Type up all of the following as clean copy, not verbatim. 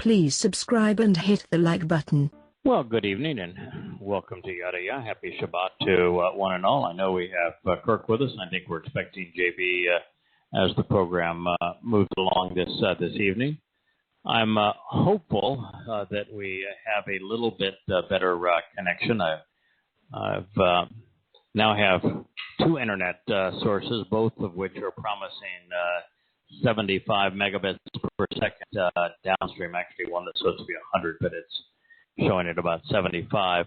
Please subscribe and hit the like button. Well, good evening and welcome to Yada Yahweh. Happy Shabbat to one and all. I know we have Kirk with us, and I think we're expecting JB as the program moves along this evening. I'm hopeful that we have a little bit better connection. I've now have two internet sources, both of which are promising 75 megabits per second downstream. Actually, one that's supposed to be 100, but it's showing at about 75.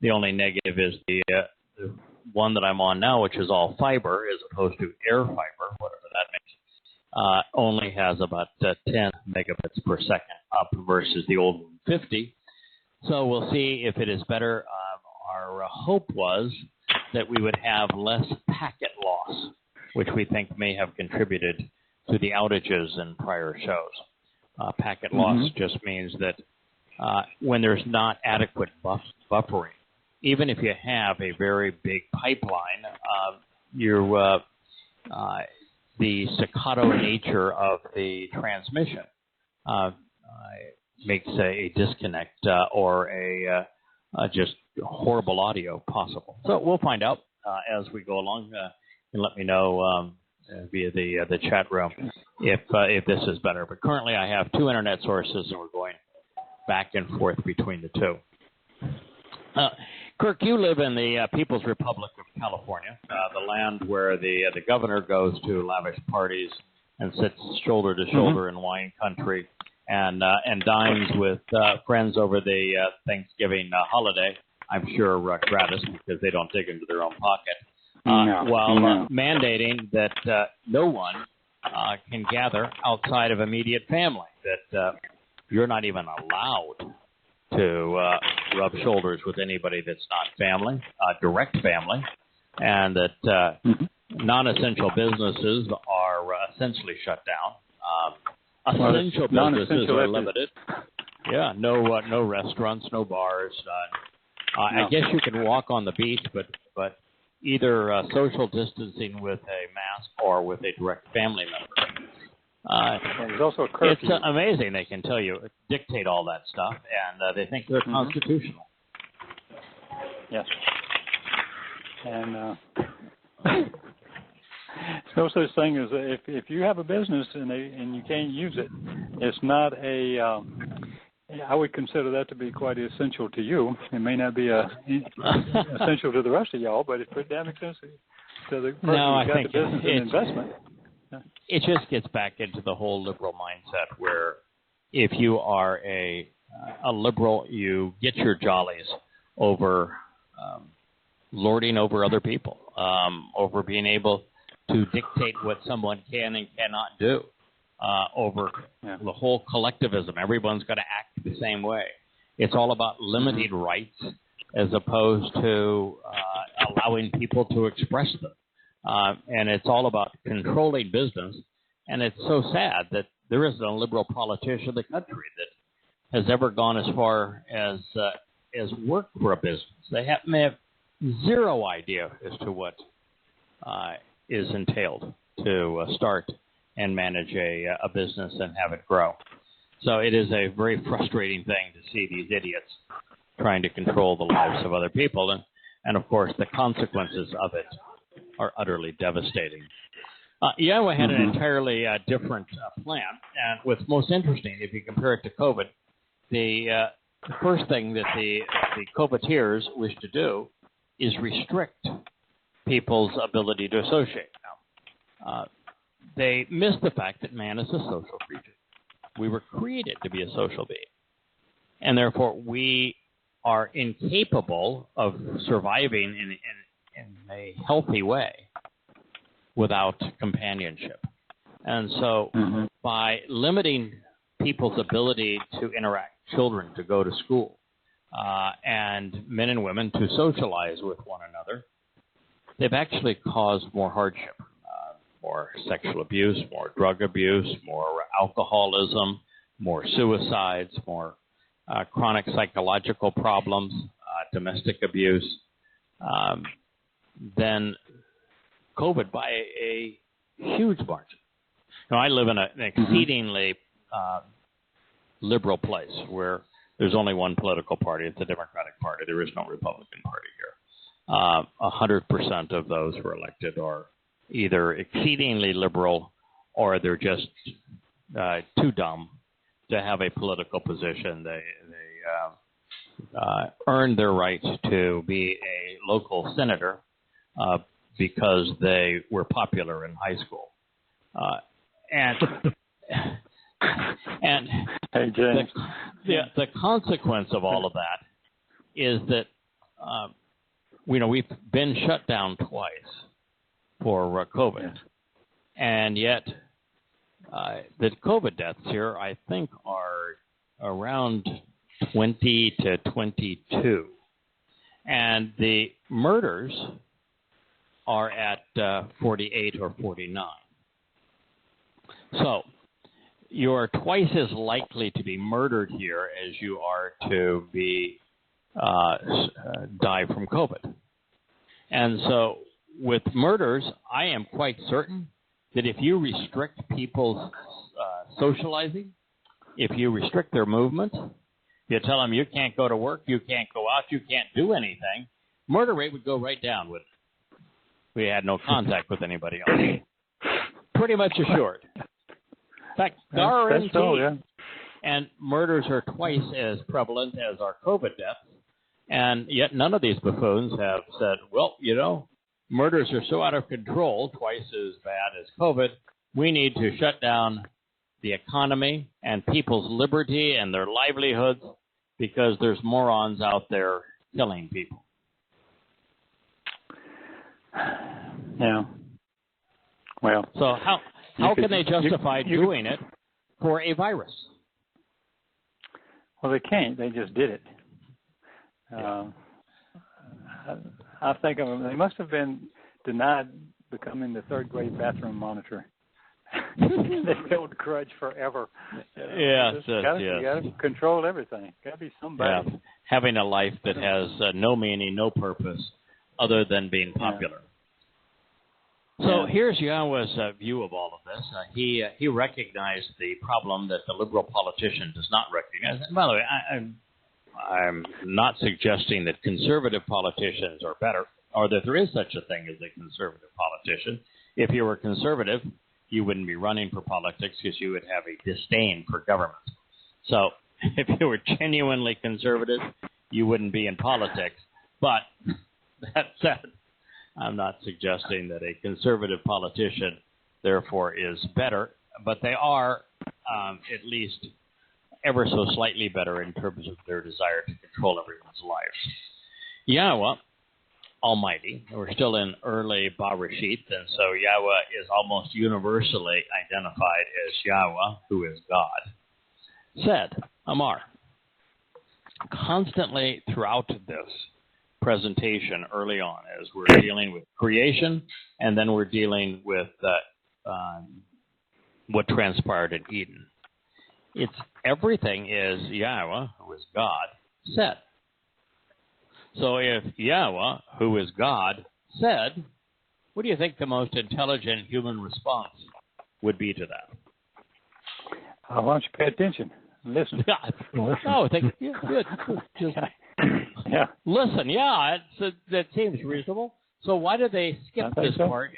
The only negative is the one that I'm on now, which is all fiber as opposed to air fiber, whatever that means, only has about 10 megabits per second up versus the old 50. So we'll see if it is better. Our hope was that we would have less packet loss, which we think may have contributed to the outages in prior shows. Packet loss just means that when there's not adequate buffering, even if you have a very big pipeline, the staccato nature of the transmission makes a disconnect or a just horrible audio possible. So we'll find out as we go along. And let me know via the chat room if this is better. But currently I have two internet sources, and we're going back and forth between the two. Kirk, you live in the People's Republic of California, the land where the governor goes to lavish parties and sits shoulder to shoulder in wine country and dines with friends over the Thanksgiving holiday. I'm sure gratis because they don't dig into their own pocket. While mandating that no one can gather outside of immediate family, that you're not even allowed to rub shoulders with anybody that's not family, direct family, and that non-essential businesses are essentially shut down. Essential businesses are limited. Yeah, no restaurants, no bars. I guess you can walk on the beach, but either social distancing with a mask or with a direct family member. There's also a curfew. It's amazing they can dictate all that stuff, and they think they're constitutional. Yes. And there's no such thing as if you have a business and you can't use it, it's not a. I would consider that to be quite essential to you. It may not be essential to the rest of y'all, but it's pretty damn expensive to the person who's got the business and investment. It just gets back into the whole liberal mindset where if you are a liberal, you get your jollies over lording over other people, over being able to dictate what someone can and cannot do, over the whole collectivism. Everyone's got to act the same way. It's all about limiting rights as opposed to allowing people to express them. And it's all about controlling business. And it's so sad that there isn't a liberal politician in the country that has ever gone as far as work for a business. They have zero idea as to what is entailed to start and manage a business and have it grow. So it is a very frustrating thing to see these idiots trying to control the lives of other people. And of course, the consequences of it are utterly devastating. Yahowah had an entirely different plan. And what's most interesting, if you compare it to COVID, the first thing that the COVIDeers wish to do is restrict people's ability to associate. Now, they miss the fact that man is a social creature. We were created to be a social being. And therefore, we are incapable of surviving in a healthy way without companionship. And so by limiting people's ability to interact, children to go to school, and men and women to socialize with one another, they've actually caused more hardship, more sexual abuse, more drug abuse, more alcoholism, more suicides, more chronic psychological problems, domestic abuse, than COVID by a huge margin. Now, I live in an exceedingly liberal place where there's only one political party. It's the Democratic Party. There is no Republican Party here. 100% of those who are elected are either exceedingly liberal or they're just too dumb to have a political position. They earned their right to be a local senator because they were popular in high school. And hey, James. The consequence of all of that is that we've been shut down twice for COVID, and yet the COVID deaths here, I think, are around 20 to 22, and the murders are at 48 or 49. So you're twice as likely to be murdered here as you are to be die from COVID. And so with murders, I am quite certain that if you restrict people's socializing, if you restrict their movement, you tell them you can't go to work, you can't go out, you can't do anything, murder rate would go right down, wouldn't it? We had no contact with anybody else. Pretty much assured. In fact, guaranteed. And murders are twice as prevalent as our COVID deaths. And yet none of these buffoons have said, well, murders are so out of control, twice as bad as COVID, we need to shut down the economy and people's liberty and their livelihoods because there's morons out there killing people. Yeah. Well. So how can they justify doing it for a virus? Well, they can't. They just did it. I think they must have been denied becoming the third grade bathroom monitor. They held grudge forever. Yes. You got to control everything. Got to be somebody. Yeah. Having a life that has no meaning, no purpose, other than being popular. So here's Yahweh's view of all of this. He recognized the problem that the liberal politician does not recognize. And by the way, I'm not suggesting that conservative politicians are better, or that there is such a thing as a conservative politician. If you were conservative, you wouldn't be running for politics because you would have a disdain for government. So if you were genuinely conservative, you wouldn't be in politics. But that said, I'm not suggesting that a conservative politician, therefore, is better, but they are at least ever so slightly better in terms of their desire to control everyone's lives. Yahweh Almighty, we're still in early Bereshit, and so Yahweh is almost universally identified as Yahweh, who is God, said, Amar, constantly throughout this presentation early on, as we're dealing with creation, and then we're dealing with what transpired in Eden. It's everything is Yahweh, who is God, said. So if Yahweh, who is God, said, what do you think the most intelligent human response would be to that? Why don't you pay attention? Listen. No, good. Just listen. Yeah, that seems reasonable. So why do they skip this part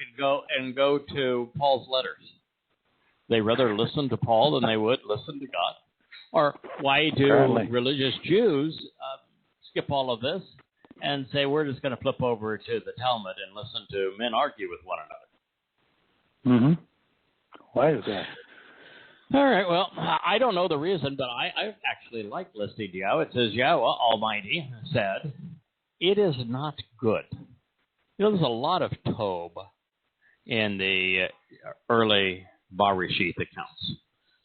and go to Paul's letters? They rather listen to Paul than they would listen to God. Or why do religious Jews skip all of this and say we're just going to flip over to the Talmud and listen to men argue with one another? Mm-hmm. Why is that? All right, well, I don't know the reason, but I actually like listening to Yahweh. It says, Yahweh Almighty said, it is not good. There's a lot of Tob in the early Bereshit accounts.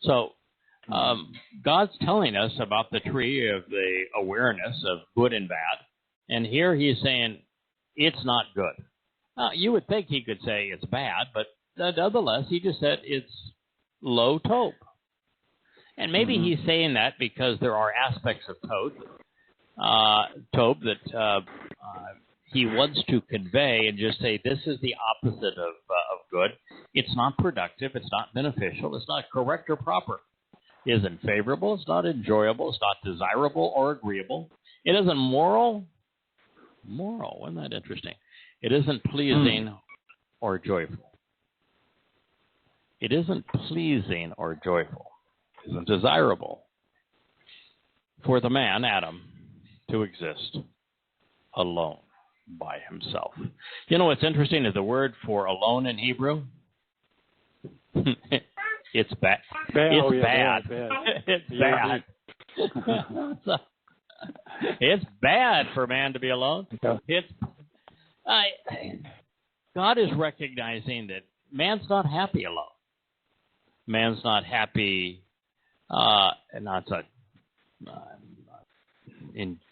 So God's telling us about the tree of the awareness of good and bad, and here he's saying it's not good. You would think he could say it's bad, but nonetheless, he just said it's low Tob. And maybe he's saying that because there are aspects of Tob that he wants to convey and just say this is the opposite of good. It's not productive. It's not beneficial. It's not correct or proper. isn't favorable, it's not enjoyable, it's not desirable or agreeable. It isn't moral. Moral, isn't that interesting? It isn't pleasing or joyful. It isn't pleasing or joyful. It isn't desirable for the man, Adam, to exist alone by himself. You know what's interesting is the word for alone in Hebrew. It's bad. It's bad. It's bad. It's bad for man to be alone. God is recognizing that man's not happy alone. Man's not happy,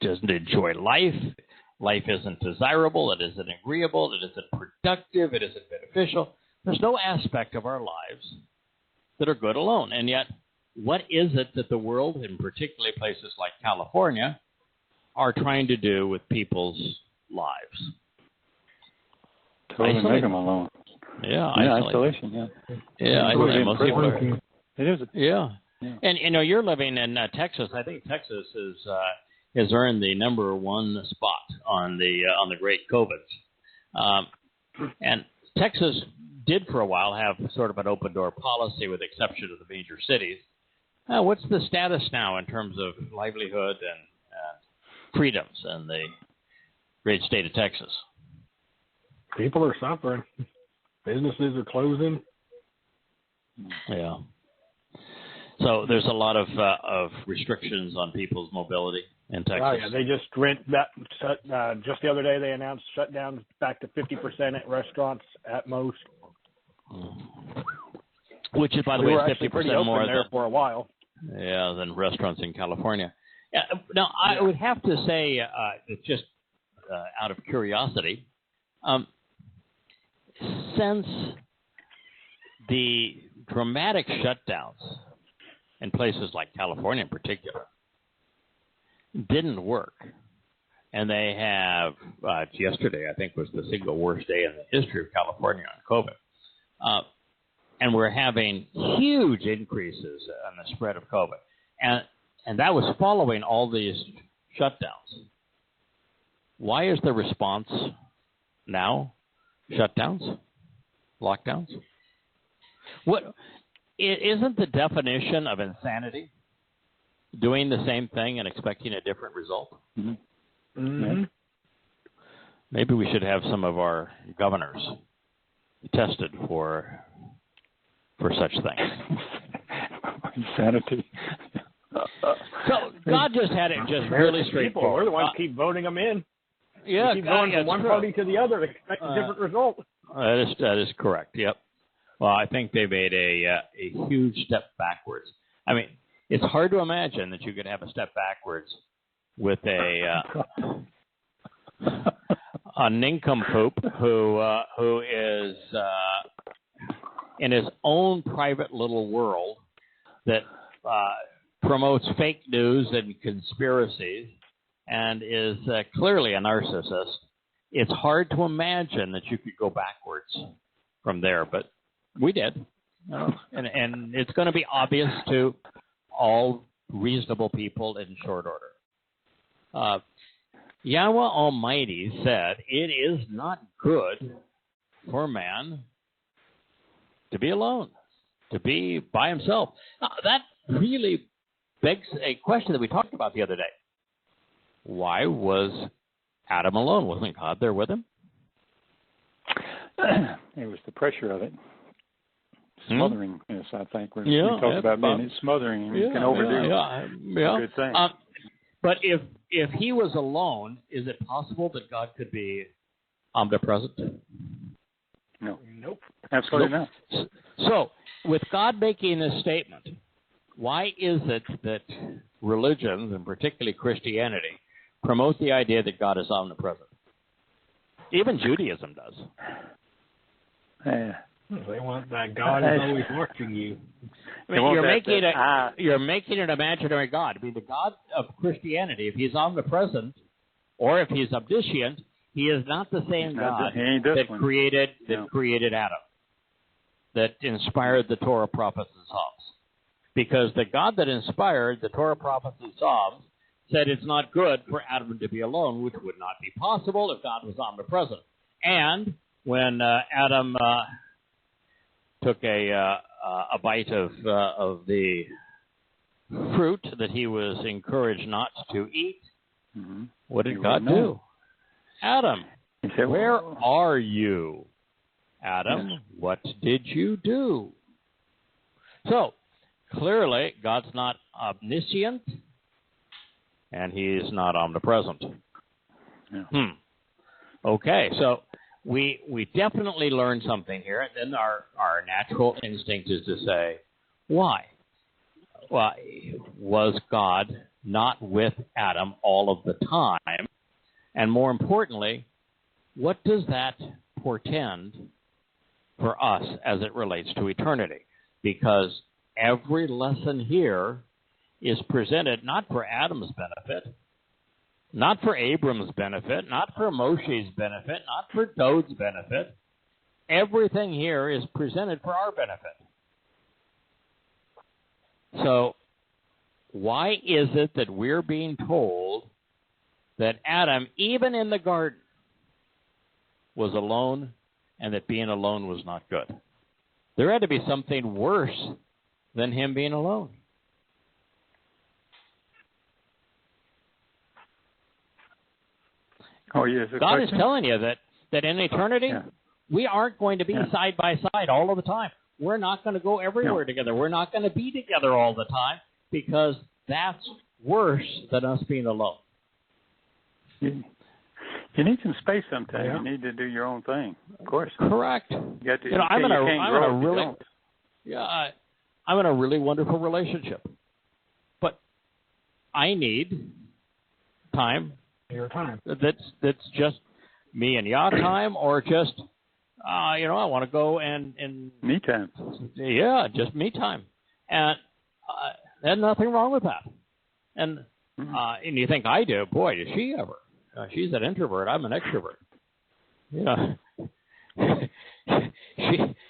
doesn't enjoy life. Life isn't desirable. It isn't agreeable. It isn't productive. It isn't beneficial. There's no aspect of our lives that are good alone. And yet, what is it that the world, and particularly places like California, are trying to do with people's lives? Totally make them alone. Yeah, isolation. Yeah, isolation. Most people are. It is. Yeah. And you're living in Texas. I think Texas has earned the number one spot on the great COVID. And Texas did for a while have sort of an open door policy, with the exception of the major cities. What's the status now in terms of livelihood and freedoms in the great state of Texas? People are suffering. Businesses are closing. Yeah. So there's a lot of restrictions on people's mobility in Texas. Oh, yeah. They just just the other day they announced shutdowns back to 50% at restaurants at most. Which is, by the way, 50% more there for a while. Yeah, than restaurants in California. Now, I would have to say, just out of curiosity, since the dramatic shutdowns in places like California in particular didn't work, and they have, yesterday I think was the single worst day in the history of California on COVID, and we're having huge increases in the spread of COVID, and that was following all these shutdowns. Why is the response now shutdowns, lockdowns? What isn't the definition of insanity doing the same thing and expecting a different result? Mm-hmm. Mm-hmm. Maybe we should have some of our governors tested for such things. Insanity. So God just had it just really straightforward. We're the ones keep voting them in. Yeah, we keep going from one party to the other, expect a different result. That is correct. Yep. Well, I think they made a huge step backwards. I mean, it's hard to imagine that you could have a step backwards with a nincompoop who is in his own private little world that promotes fake news and conspiracies and is clearly a narcissist. It's hard to imagine that you could go backwards from there, but we did. And it's going to be obvious to all reasonable people in short order. Yahweh Almighty said, it is not good for man to be alone, to be by himself. Now, that really begs a question that we talked about the other day. Why was Adam alone? Wasn't God there with him? It was the pressure of it. Smothering, yes, I think. We talked about being smothering. You can overdo a good thing. But if he was alone, is it possible that God could be omnipresent? No. Nope. Absolutely not. So, with God making this statement, why is it that religions, and particularly Christianity, promote the idea that God is omnipresent? Even Judaism does. They want that God is always watching you. I mean, you're making an imaginary God. I mean, the God of Christianity, if he's omnipresent or if he's omniscient, he is not the same God that created Adam, that inspired the Torah, prophets, and Psalms. Because the God that inspired the Torah, prophets, and Psalms said it's not good for Adam to be alone, which would not be possible if God was omnipresent. And when Adam took a bite of the fruit that he was encouraged not to eat, what did God do? Adam, where are you? Adam, what did you do? So, clearly, God's not omniscient, and he's not omnipresent. Yeah. Okay, so we definitely learned something here, and then our natural instinct is to say, why? Well, was God not with Adam all of the time? And more importantly, what does that portend for us as it relates to eternity? Because every lesson here is presented not for Adam's benefit, not for Abram's benefit, not for Moshe's benefit, not for Dod's benefit. Everything here is presented for our benefit. So, why is it that we're being told that Adam, even in the garden, was alone and that being alone was not good? There had to be something worse than him being alone. Oh, yes. God is telling you that in eternity, we aren't going to be side by side all of the time. We're not going to go everywhere together. We're not going to be together all the time because that's worse than us being alone. You need some space sometimes. Yeah. You need to do your own thing, of course. Correct. I'm in a really wonderful relationship, but I need time. Your time. That's just me and Yah time, or just I want to go and me time. Yeah, just me time, and there's nothing wrong with that. And and you think I do? Boy, does she ever? She's an introvert. I'm an extrovert.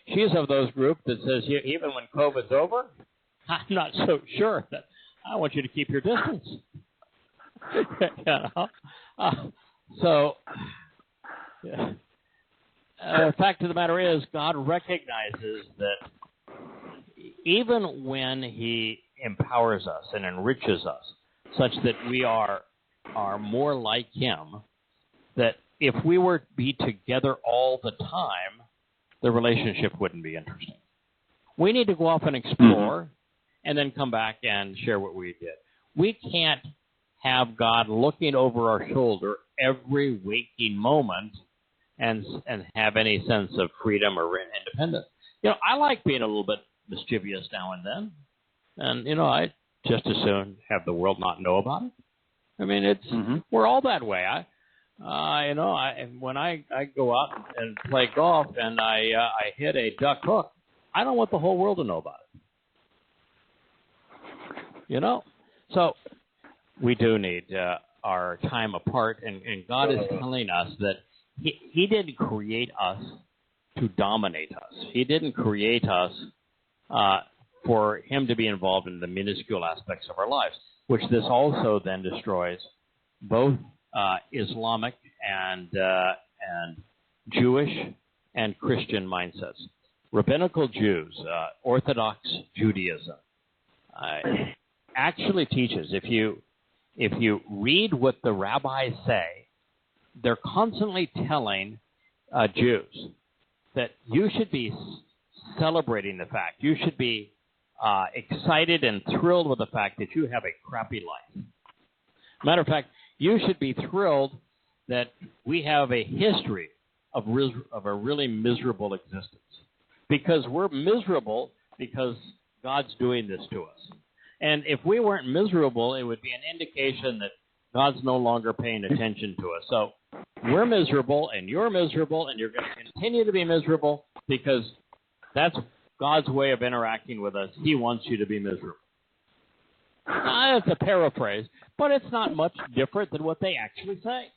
She's of those group that says even when COVID's over, I'm not so sure that I want you to keep your distance. The fact of the matter is, God recognizes that even when He empowers us and enriches us, such that we are more like Him, that if we were to be together all the time, the relationship wouldn't be interesting. We need to go off and explore, and then come back and share what we did. We can't have God looking over our shoulder every waking moment and have any sense of freedom or independence. I like being a little bit mischievous now and then, and I just as soon have the world not know about it. I mean, it's we're all that way. When I go out and play golf and I hit a duck hook, I don't want the whole world to know about it. So we do need our time apart, and God is telling us that He didn't create us to dominate us. He didn't create us for Him to be involved in the minuscule aspects of our lives, which this also then destroys both Islamic and Jewish and Christian mindsets. Rabbinical Jews, Orthodox Judaism, actually teaches, if you read what the rabbis say, they're constantly telling Jews that you should be celebrating the fact, you should be excited and thrilled with the fact that you have a crappy life. Matter of fact, you should be thrilled that we have a history of a really miserable existence. Because we're miserable because God's doing this to us. And if we weren't miserable, it would be an indication that God's no longer paying attention to us. So we're miserable, and you're miserable, and you're going to continue to be miserable because that's God's way of interacting with us. He wants you to be miserable. It's a paraphrase, but it's not much different than what they actually say.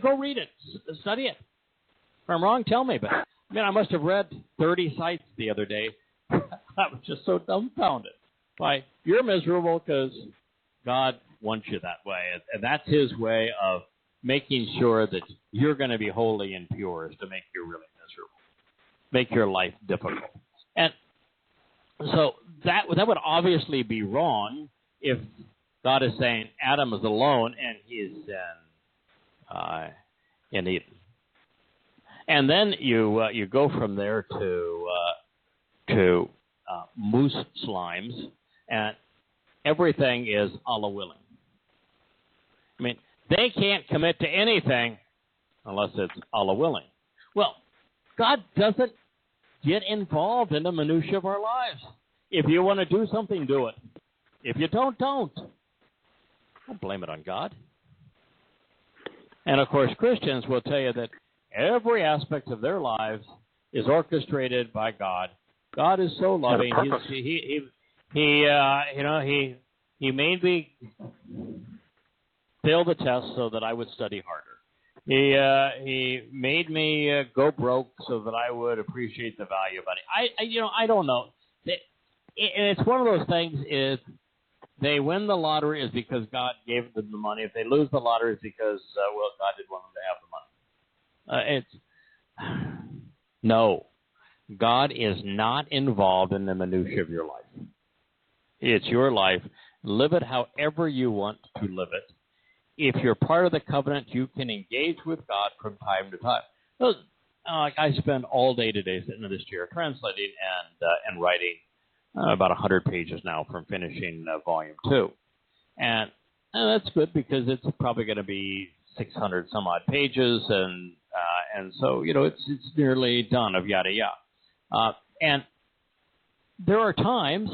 Go read it. Study it. If I'm wrong, tell me. But I must have read 30 sites the other day. I was just so dumbfounded. you're miserable because God wants you that way. And that's his way of making sure that you're going to be holy and pure, is to make you really miserable, make your life difficult. And so that would obviously be wrong if God is saying Adam is alone and he is in Eden. And then you go from there to moose slimes, and everything is Allah willing. I mean, they can't commit to anything unless it's Allah willing. Well, God doesn't get involved in the minutiae of our lives. If you want to do something, do it. If you don't. Don't blame it on God. And, of course, Christians will tell you that every aspect of their lives is orchestrated by God. God is so loving. He made me fail the test so that I would study harder. He made me go broke so that I would appreciate the value of money. I don't know. It's one of those things. Is they win the lottery is because God gave them the money. If they lose the lottery, it's because God didn't want them to have the money. No, God is not involved in the minutiae of your life. It's your life. Live it however you want to live it. If you're part of the covenant, you can engage with God from time to time. I spend all day today sitting in this chair translating and writing about 100 pages now from finishing volume 2. And that's good because it's probably going to be 600 some odd pages, and so it's nearly done of Yada Yahweh. And there are times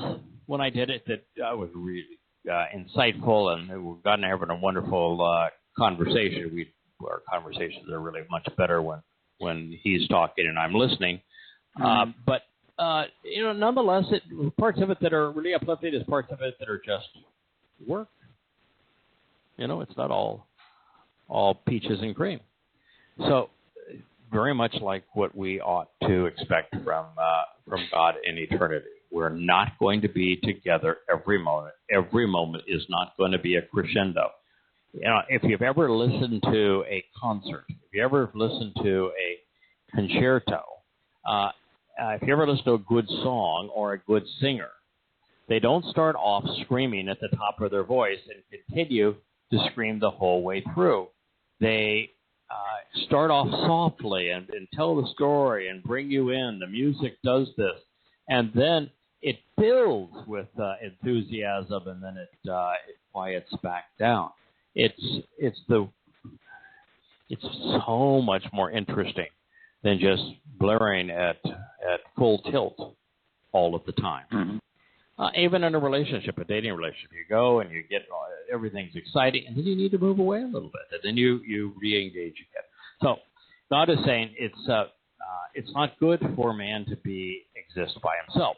when I did it that was really insightful, and we've gotten having a wonderful conversation. Our conversations are really much better when he's talking and I'm listening. But nonetheless, parts of it that are really uplifting is parts of it that are just work. It's not all peaches and cream. So very much like what we ought to expect from God in eternity. We're not going to be together every moment. Every moment is not going to be a crescendo. If you've ever listened to a concert, if you ever listened to a concerto, if you ever listen to a good song or a good singer, they don't start off screaming at the top of their voice and continue to scream the whole way through. They start off softly and tell the story and bring you in. The music does this. And then it builds with enthusiasm, and then it quiets back down. It's so much more interesting than just blaring at full tilt all of the time. Mm-hmm. Even in a relationship, a dating relationship, you go and you get everything's exciting, and then you need to move away a little bit, and then you re-engage again. So God is saying it's not good for man to exist by himself.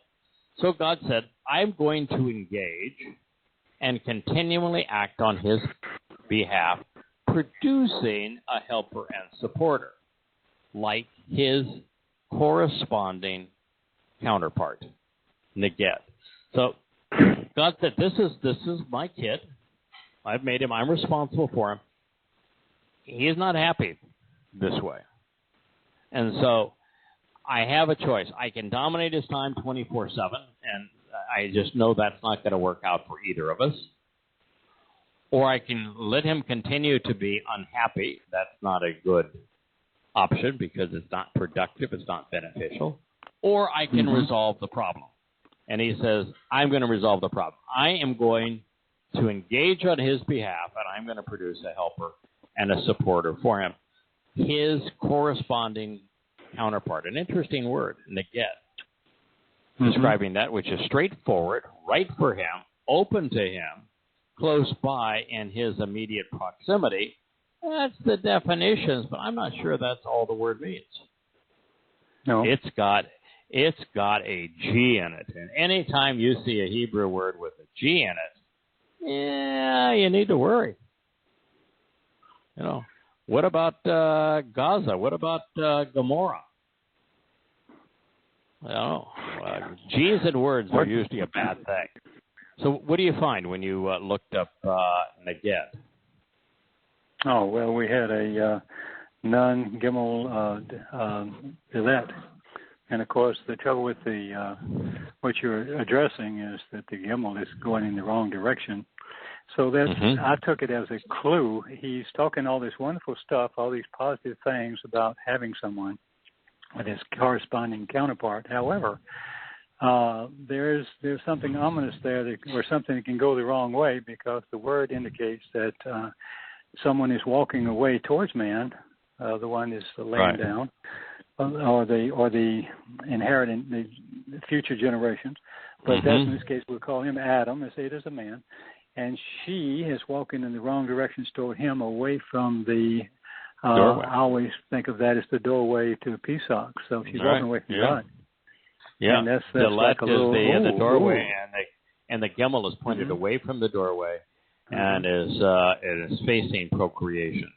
So God said, I'm going to engage and continually act on his behalf, producing a helper and supporter, like his corresponding counterpart, Neged. So God said, this is my kid. I've made him. I'm responsible for him. He's not happy this way. And so I have a choice. I can dominate his time 24/7, and I just know that's not going to work out for either of us. Or I can let him continue to be unhappy. That's not a good option because it's not productive. It's not beneficial. Or I can resolve the problem. And he says, I'm going to resolve the problem. I am going to engage on his behalf, and I'm going to produce a helper and a supporter for him. His corresponding counterpart, an interesting word, Neged, describing that which is straightforward, right for him, open to him, close by, in his immediate proximity. That's the definitions, but I'm not sure that's all the word means. No. It's got a G in it, and anytime you see a Hebrew word with a G in it, you need to worry. What about Gaza? What about Gomorrah? G's in words are usually a bad thing. So what do you find when you looked up Neged? Oh, well, we had a nun Gimel Dilet. And, of course, the trouble with the what you're addressing is that the Gimel is going in the wrong direction. So that's, I took it as a clue. He's talking all this wonderful stuff, all these positive things about having someone with his corresponding counterpart. However, there's something ominous there, or something that can go the wrong way, because the word indicates that someone is walking away towards man. The one is laying down, or the inheritant, the future generations. But that's, in this case, we'll call him Adam, as it is a man. And she is walking in the wrong directions toward him, away from the doorway. I always think of that as the doorway to Pesach. So she's walking away from God. Yeah, and that's the like a little, the doorway, and the Gimel is pointed away from the doorway, and is facing procreation,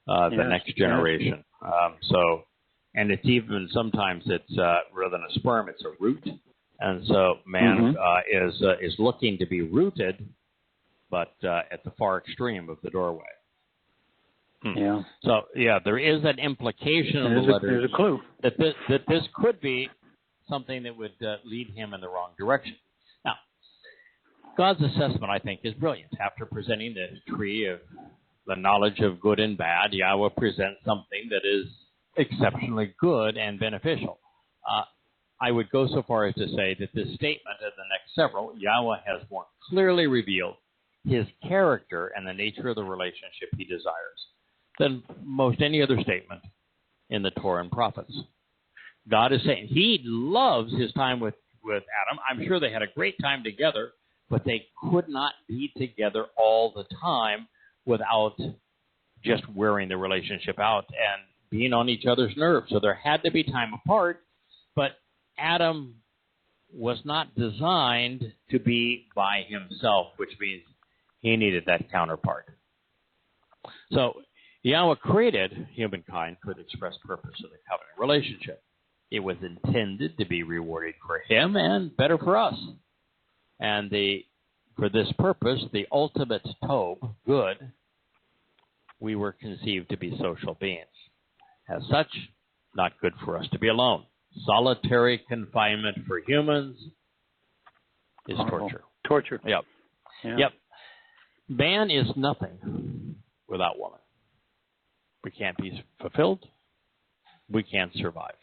the next generation. And it's even sometimes it's rather than a sperm, it's a root, and so man is looking to be rooted, but at the far extreme of the doorway. Yeah. So there is an implication in the letter. There's a clue that this could be something that would lead him in the wrong direction. Now, God's assessment, I think, is brilliant. After presenting the tree of the knowledge of good and bad, Yahweh presents something that is exceptionally good and beneficial. I would go so far as to say that this statement and the next several, Yahweh has more clearly revealed his character and the nature of the relationship he desires than most any other statement in the Torah and prophets. God is saying he loves his time with Adam. I'm sure they had a great time together, but they could not be together all the time without just wearing the relationship out and being on each other's nerves. So there had to be time apart, but Adam was not designed to be by himself, which means he needed that counterpart. So Yahweh created humankind for the express purpose of the covenant relationship. It was intended to be rewarding for him and better for us. And for this purpose, the ultimate tov, good, we were conceived to be social beings. As such, not good for us to be alone. Solitary confinement for humans is torture. Torture. Yep. Yeah. Yep. Man is nothing without woman. We can't be fulfilled. We can't survive.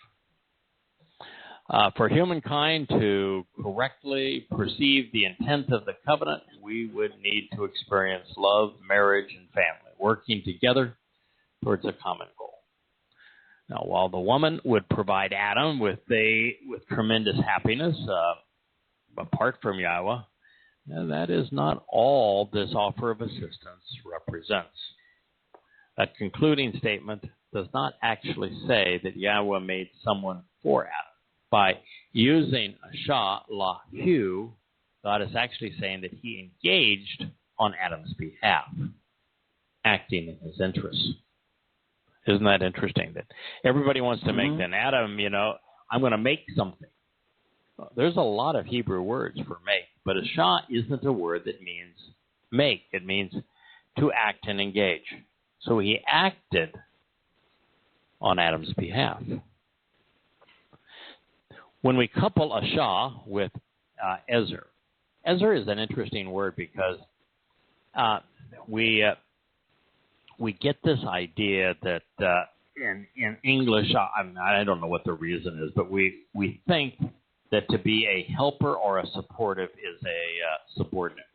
For humankind to correctly perceive the intent of the covenant, we would need to experience love, marriage, and family, working together towards a common goal. Now, while the woman would provide Adam with tremendous happiness, apart from Yahweh, that is not all this offer of assistance represents. That concluding statement does not actually say that Yahweh made someone for Adam. By using Shah Lahu, God is actually saying that he engaged on Adam's behalf, acting in his interests. Isn't that interesting? That everybody wants to make then Adam, I'm going to make something. There's a lot of Hebrew words for make, but a Shah isn't a word that means make. It means to act and engage. So he acted on Adam's behalf. When we couple a Shah with Ezer, Ezer is an interesting word because we get this idea that in English, I don't know what the reason is, but we think that to be a helper or a supportive is a subordinate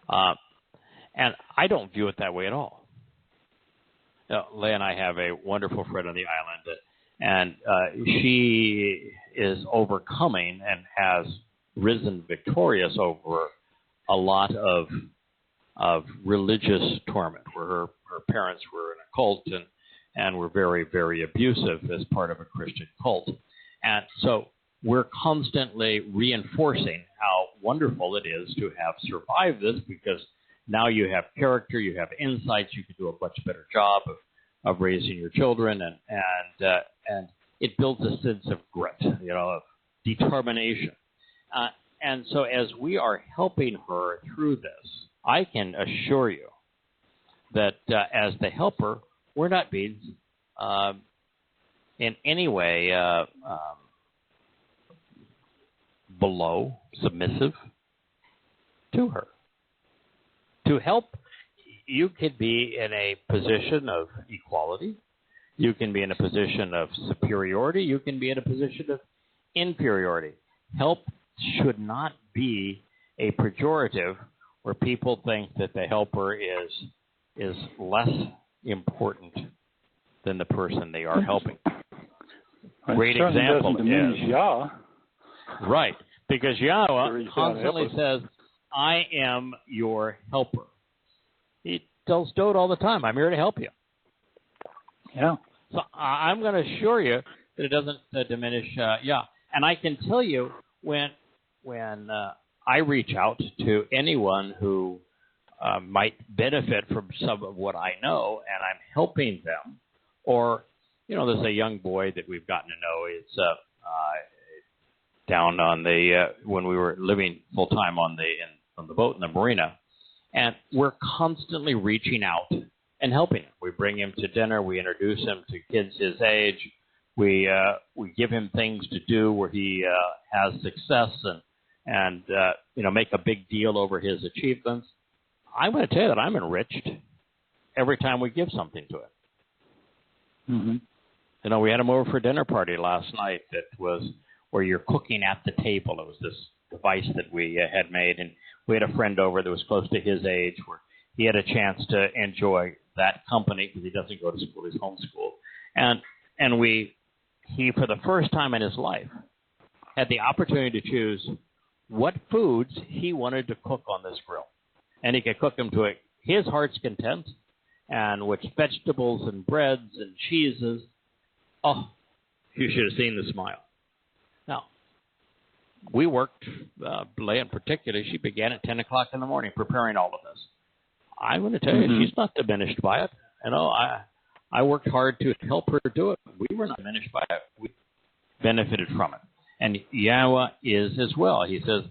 role. And I don't view it that way at all. Leah and I have a wonderful friend on the island, and she is overcoming and has risen victorious over a lot of religious torment, where her parents were in a cult and were very, very abusive as part of a Christian cult. And so we're constantly reinforcing how wonderful it is to have survived this, because now you have character, you have insights, you can do a much better job of raising your children, and it builds a sense of grit, of determination. And so as we are helping her through this, I can assure you that as the helper, we're not being in any way below, submissive to her. To help, you could be in a position of equality. You can be in a position of superiority. You can be in a position of inferiority. Help should not be a pejorative where people think that the helper is less important than the person they are helping. Great example is Yah. Right, because Yahweh constantly says, "I am your helper." He tells Dode all the time, "I'm here to help you." Yeah. So I'm going to assure you that it doesn't diminish Yah. And I can tell you when I reach out to anyone who might benefit from some of what I know, and I'm helping them, or there's a young boy that we've gotten to know. It's down on the when we were living full time on the boat in the marina, and we're constantly reaching out and helping him. We bring him to dinner. We introduce him to kids his age. We give him things to do where he has success and make a big deal over his achievements. I'm going to tell you that I'm enriched every time we give something to him. Mm-hmm. We had him over for a dinner party last night that was where you're cooking at the table. It was this device that we had made, and we had a friend over that was close to his age where he had a chance to enjoy that company because he doesn't go to school, he's homeschooled. And he, for the first time in his life, had the opportunity to choose what foods he wanted to cook on this grill. And he could cook them to his heart's content, and which vegetables and breads and cheeses. Oh, you should have seen the smile. Now, we worked, Leah in particular, she began at 10 o'clock in the morning preparing all of this. I'm going to tell you, she's not diminished by it. I worked hard to help her do it. We were not diminished by it. We benefited from it. And Yahweh is as well. He says,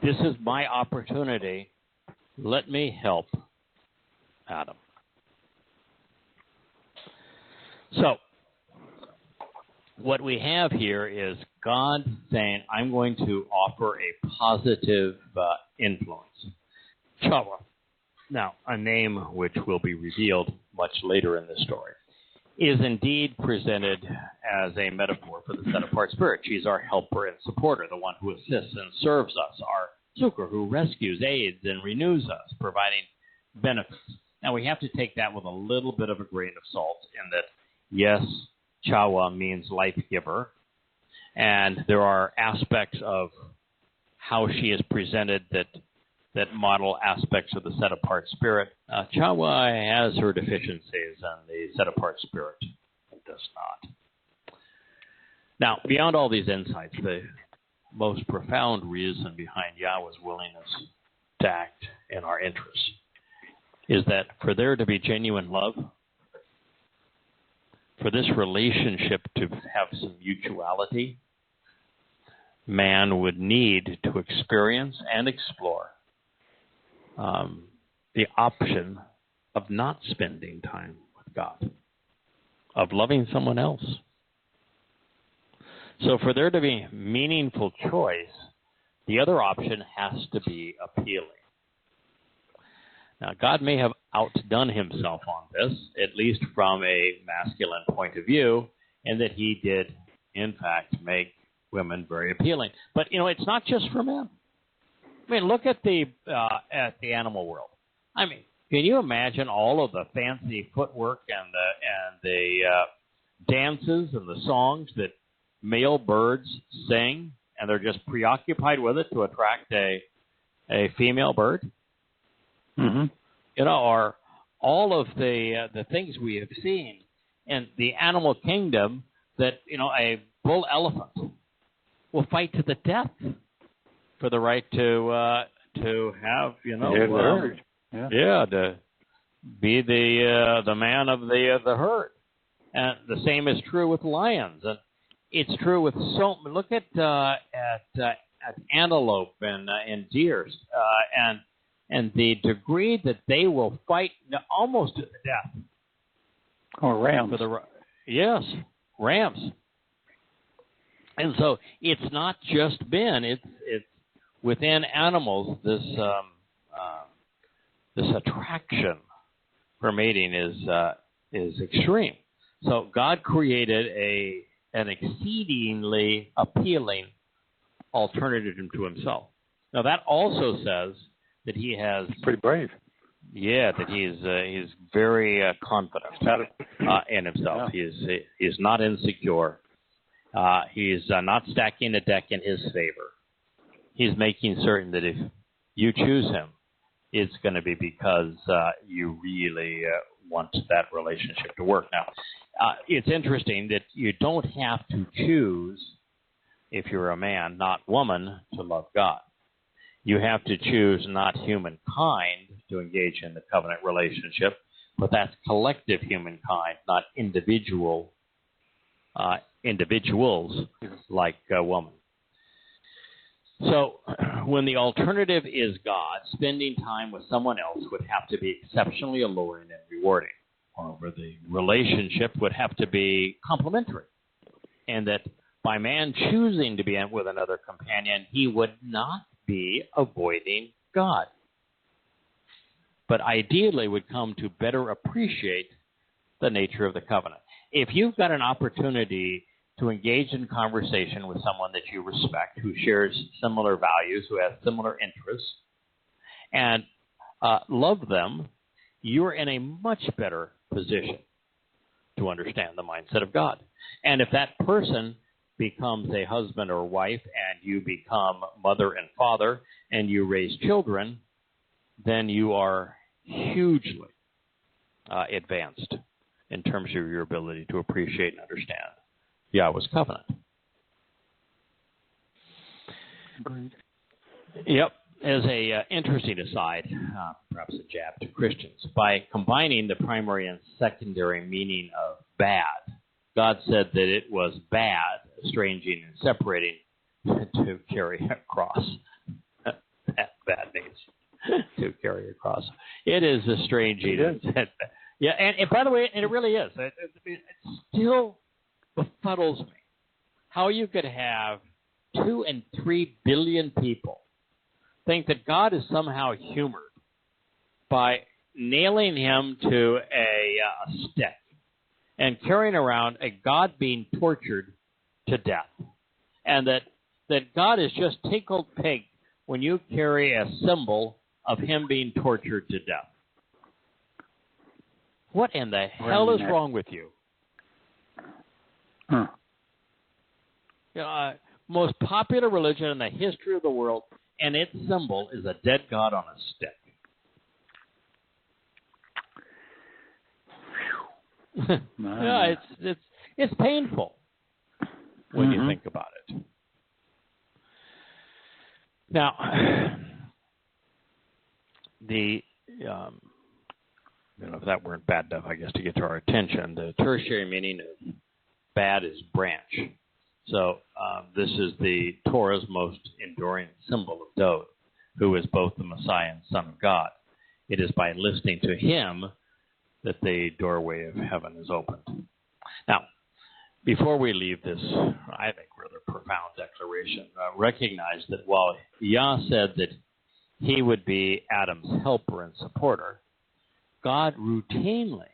this is my opportunity. Let me help Adam. So, what we have here is God saying, I'm going to offer a positive influence. Towrah. Now, a name which will be revealed much later in the story, is indeed presented as a metaphor for the set-apart spirit. She's our helper and supporter, the one who assists and serves us, our succor, who rescues, aids, and renews us, providing benefits. Now, we have to take that with a little bit of a grain of salt in that, yes, Chawa means life giver, and there are aspects of how she is presented that model aspects of the set-apart spirit. Chawa has her deficiencies, and the set-apart spirit does not. Now, beyond all these insights, the most profound reason behind Yahweh's willingness to act in our interests is that for there to be genuine love, for this relationship to have some mutuality, man would need to experience and explore the option of not spending time with God, of loving someone else. So for there to be meaningful choice, the other option has to be appealing. Now, God may have outdone himself on this, at least from a masculine point of view, in that he did, in fact, make women very appealing. But, it's not just for men. I mean, look at the animal world. I mean, can you imagine all of the fancy footwork and the dances and the songs that male birds sing, and they're just preoccupied with it to attract a female bird? Mm-hmm. Or all of the things we have seen in the animal kingdom that, a bull elephant will fight to the death for the right to have, to be the man of the herd. And the same is true with lions, and it's true with look at at antelope and deer, and the degree that they will fight almost to the death. Or rams. Yes, rams. And so it's not just men; it's within animals. This attraction for mating is extreme. So God created an exceedingly appealing alternative to Himself. Now that also says that He has pretty brave. Yeah, that he's very confident in himself. Yeah. He's not insecure. He's not stacking the deck in his favor. He's making certain that if you choose him, it's going to be because you really want that relationship to work. Now, it's interesting that you don't have to choose, if you're a man, not woman, to love God. You have to choose not humankind to engage in the covenant relationship, but that's collective humankind, not individuals like a woman. So when the alternative is God, spending time with someone else would have to be exceptionally alluring and rewarding. However, the relationship would have to be complementary, and that by man choosing to be with another companion, he would not be avoiding God, but ideally would come to better appreciate the nature of the covenant. If you've got an opportunity to engage in conversation with someone that you respect, who shares similar values, who has similar interests, and love them, you're in a much better position to understand the mindset of God. And if that person becomes a husband or wife, and you become mother and father, and you raise children, then you are hugely advanced in terms of your ability to appreciate and understand Yahweh's covenant. Yep. As a interesting aside, perhaps a jab to Christians, by combining the primary and secondary meaning of bad, God said that it was bad, estranging and separating, to carry a cross. Bad means to carry a cross. It is estranging. Yeah, and by the way, and it really is. It still befuddles me how you could have 2 and 3 billion people think that God is somehow humored by nailing him to a stick and carrying around a God being tortured to death, and that God is just tickled pink when you carry a symbol of him being tortured to death. What in the hell is wrong with you? Huh. Most popular religion in the history of the world, and its symbol is a dead God on a stick. Yeah, it's painful when you think about it. Now, if that weren't bad enough, I guess, to get to our attention, the tertiary meaning of bad is branch. So this is the Torah's most enduring symbol of Dod, who is both the Messiah and Son of God. It is by listening to him that the doorway of heaven is opened. Now, before we leave this, I think, rather profound declaration, recognize that while Yah said that he would be Adam's helper and supporter, God routinely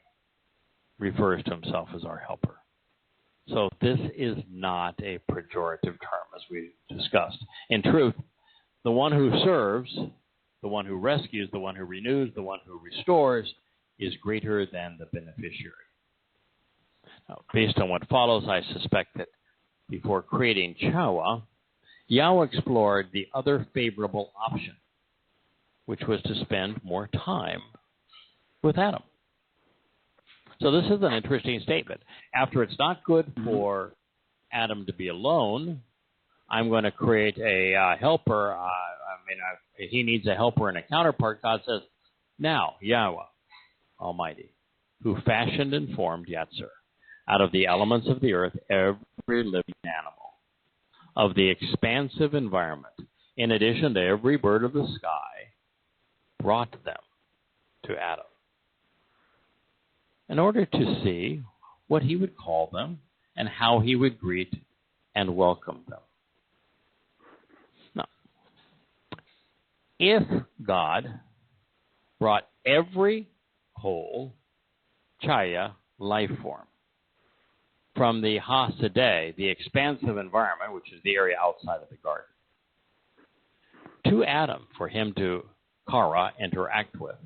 refers to himself as our helper. So this is not a pejorative term, as we discussed. In truth, the one who serves, the one who rescues, the one who renews, the one who restores, is greater than the beneficiary. Now, based on what follows, I suspect that before creating Towrah, Yahweh explored the other favorable option, which was to spend more time with Adam. So this is an interesting statement. After it's not good for Adam to be alone, I'm going to create a helper. He needs a helper and a counterpart. God says, now, Yahweh Almighty, who fashioned and formed Yetzer, out of the elements of the earth, every living animal, of the expansive environment, in addition to every bird of the sky, brought them to Adam in order to see what he would call them and how he would greet and welcome them. Now, if God brought every whole chaya life form from the Hasadeh, the expansive environment, which is the area outside of the garden, to Adam for him to kara, interact with,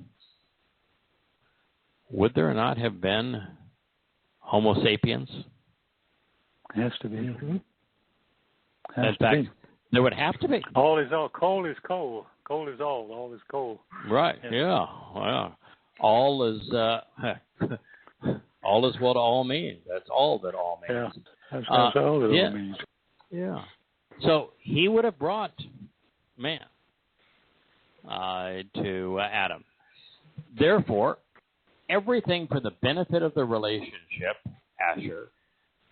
would there not have been Homo sapiens? Has to be. In fact, there would have to be. All is all. Coal is coal. Coal is all. All is coal. Right. Yeah. Well, all is all is what all means. That's all that all means. Yeah. That's all that all means. Yeah. So he would have brought man to Adam. Therefore, everything for the benefit of the relationship, Asher,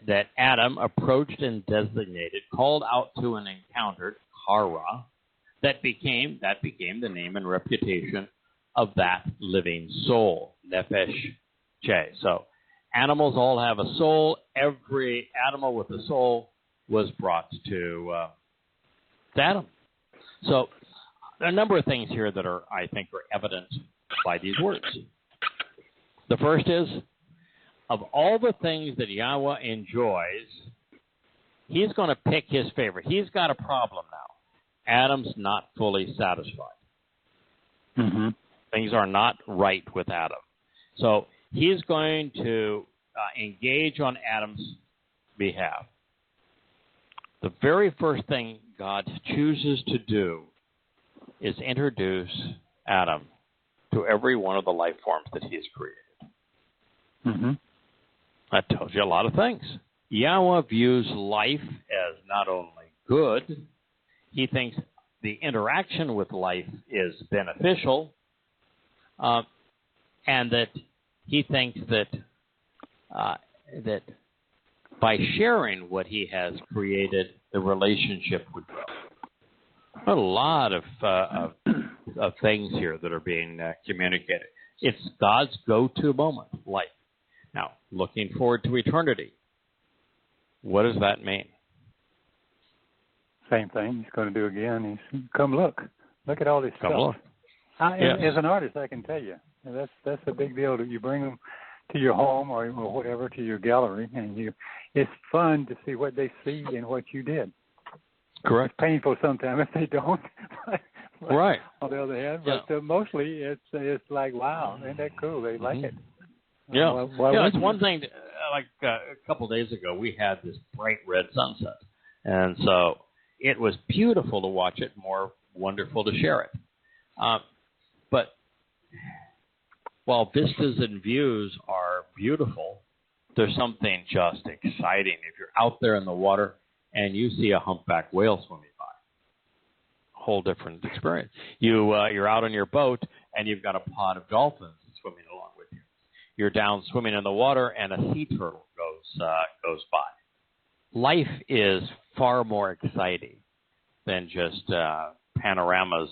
that Adam approached and designated, called out to and encountered, Kara, that became the name and reputation of that living soul, Nefesh Che. So animals all have a soul. Every animal with a soul was brought to Adam. So there are a number of things here that I think are evident by these words. The first is, of all the things that Yahweh enjoys, he's going to pick his favorite. He's got a problem now. Adam's not fully satisfied. Mm-hmm. Things are not right with Adam. So he's going to engage on Adam's behalf. The very first thing God chooses to do is introduce Adam to every one of the life forms that he's created. Mm-hmm. That tells you a lot of things. Yahweh views life as not only good, he thinks the interaction with life is beneficial, and that he thinks that that by sharing what he has created, the relationship would grow. A lot of things here that are being communicated. It's God's go-to moment, life. Now, looking forward to eternity. What does that mean? Same thing. He's going to do again. He's come look at all this Come stuff. look. As an artist, I can tell you that's a big deal. That you bring them to your home or whatever, to your gallery, and it's fun to see what they see and what you did. Correct. It's painful sometimes if they don't. Right. On the other hand, but mostly it's like, wow, isn't that cool? They like it. Yeah. It's one thing. A couple of days ago, we had this bright red sunset, and so it was beautiful to watch it. More wonderful to share it. But while vistas and views are beautiful, there's something just exciting if you're out there in the water and you see a humpback whale swimming by. Whole different experience. You're out on your boat and you've got a pod of dolphins swimming along with you. You're down swimming in the water and a sea turtle goes by. Life is far more exciting than just panoramas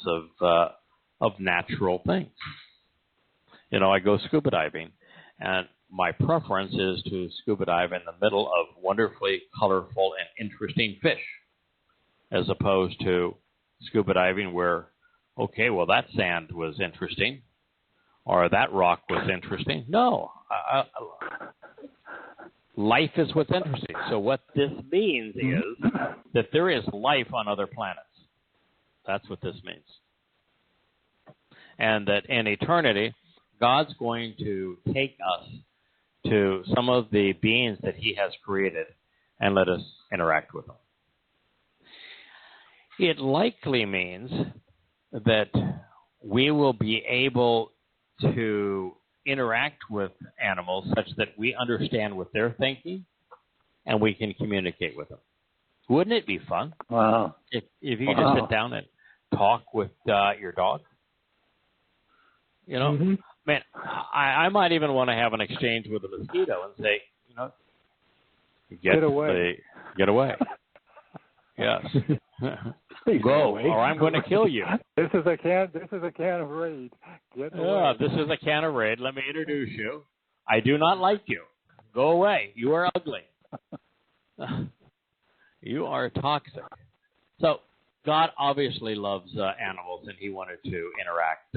of natural things. I go scuba diving, and my preference is to scuba dive in the middle of wonderfully colorful and interesting fish, as opposed to scuba diving where, okay, well, that sand was interesting, or that rock was interesting. No. Life is what's interesting. So what this means is that there is life on other planets. That's what this means. And that in eternity, God's going to take us to some of the beings that he has created and let us interact with them. It likely means that we will be able to interact with animals such that we understand what they're thinking and we can communicate with them. Wouldn't it be fun? Wow. If you could just sit down and talk with your dog? Mm-hmm. Man, I might even want to have an exchange with a mosquito and say, get away. Yes. Please Go, away. or I'm going to kill you. This is a can of Raid. Get away. Yeah, this is a can of Raid. Let me introduce you. I do not like you. Go away. You are ugly. You are toxic. So God obviously loves animals, and he wanted to interact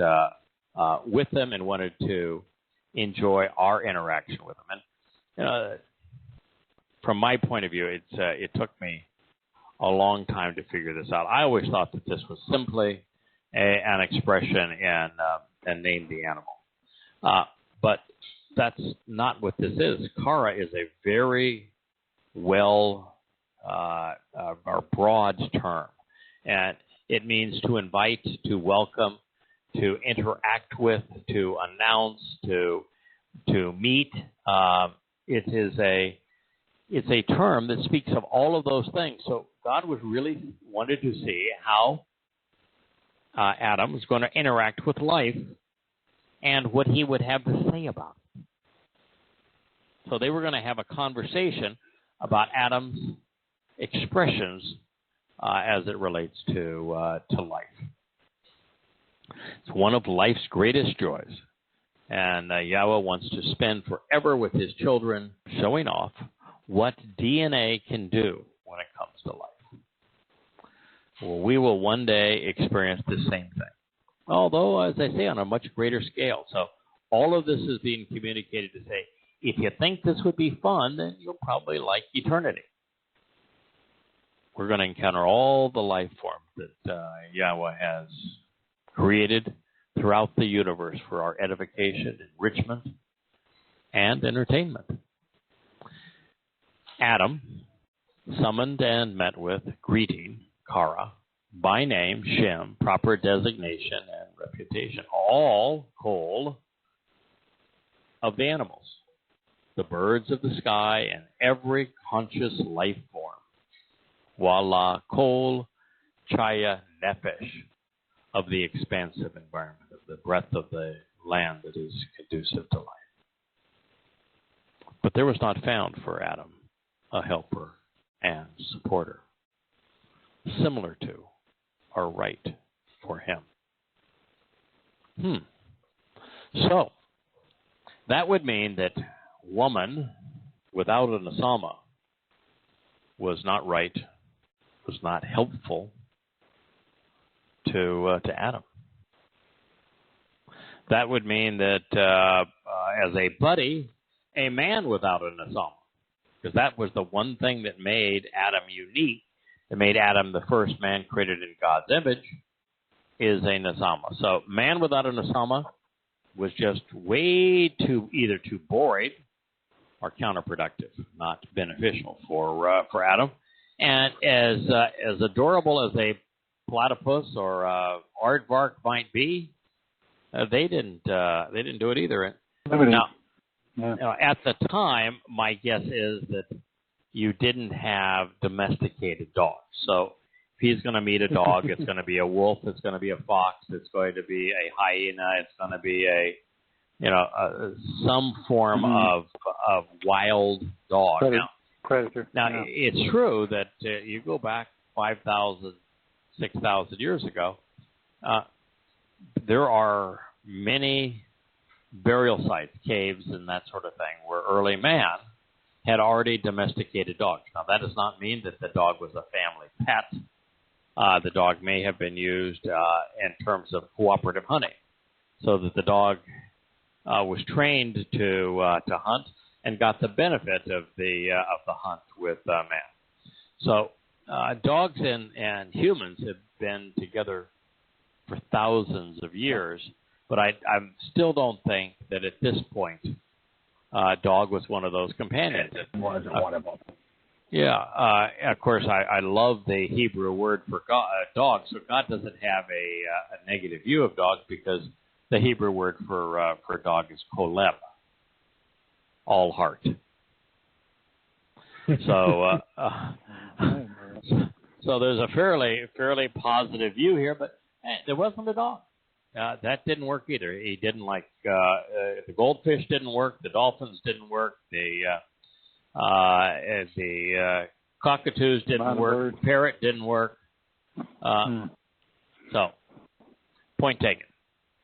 with them and wanted to enjoy our interaction with them. And from my point of view, it took me a long time to figure this out. I always thought that this was simply an expression and name the animal. But that's not what this is. Kara is a very well or broad term. And it means to invite, to welcome, to interact with, to announce, to meet. It's a term that speaks of all of those things. So God was really wanted to see how Adam was going to interact with life and what he would have to say about it. So they were going to have a conversation about Adam's expressions as it relates to life. It's one of life's greatest joys. And Yahweh wants to spend forever with his children, showing off what DNA can do when it comes to life. Well, we will one day experience the same thing, although, as I say, on a much greater scale. So all of this is being communicated to say, if you think this would be fun, then you'll probably like eternity. We're going to encounter all the life forms that Yahweh has created throughout the universe for our edification, enrichment, and entertainment. Adam summoned and met with, greeting, Kara, by name, Shem, proper designation and reputation, all whole of the animals, the birds of the sky, and every conscious life form. Wala kol chaya nefesh, of the expansive environment, of the breadth of the land that is conducive to life. But there was not found for Adam a helper and supporter, similar to or right for him. So, that would mean that woman without an asama was not right, was not helpful to Adam. That would mean that as a buddy, a man without an asama, because that was the one thing that made Adam unique, that made Adam the first man created in God's image, is a nasama. So man without a nasama was just way either too boring or counterproductive, not beneficial for Adam. And as adorable as a platypus or aardvark might be, they didn't do it either. Now, at the time, my guess is that you didn't have domesticated dogs. So if he's going to meet a dog, it's going to be a wolf, it's going to be a fox, it's going to be a hyena, it's going to be some form of wild dog. Predator. Now, it's true that you go back 5,000, 6,000 years ago, there are many burial sites, caves, and that sort of thing, where early man had already domesticated dogs. Now, that does not mean that the dog was a family pet. The dog may have been used in terms of cooperative hunting, so that the dog was trained to hunt and got the benefit of the hunt with man. So dogs and humans have been together for thousands of years, but I still don't think that at this point dog was one of those companions. It wasn't one of them. Yeah, of course, I love the Hebrew word for dog, so God doesn't have a negative view of dogs, because the Hebrew word for dog is koleb, all heart. So so there's a fairly positive view here, but there wasn't a dog. That didn't work either. He didn't like the goldfish didn't work, the dolphins didn't work, the Cockatoos didn't work. Parrot didn't work. So, point taken.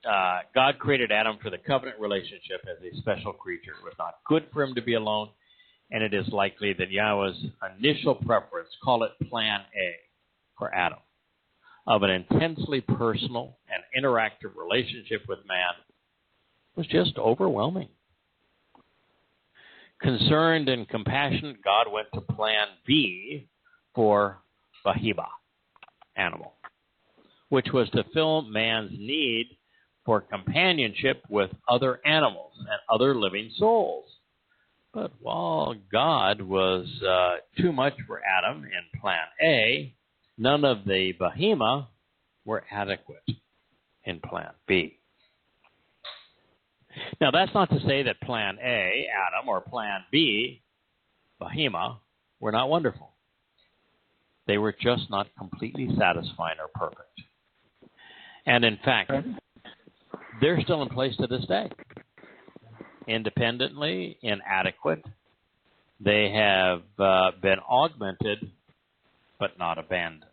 God created Adam for the covenant relationship as a special creature. It was not good for him to be alone, and it is likely that Yahweh's initial preference, call it Plan A, for Adam, of an intensely personal and interactive relationship with man, was just overwhelming. Concerned and compassionate, God went to Plan B for Bahima, animal, which was to fill man's need for companionship with other animals and other living souls. But while God was too much for Adam in Plan A, none of the Bahima were adequate in Plan B. Now, that's not to say that Plan A, Adam, or Plan B, Bahima, were not wonderful. They were just not completely satisfying or perfect. And in fact, they're still in place to this day. Independently inadequate, they have been augmented but not abandoned.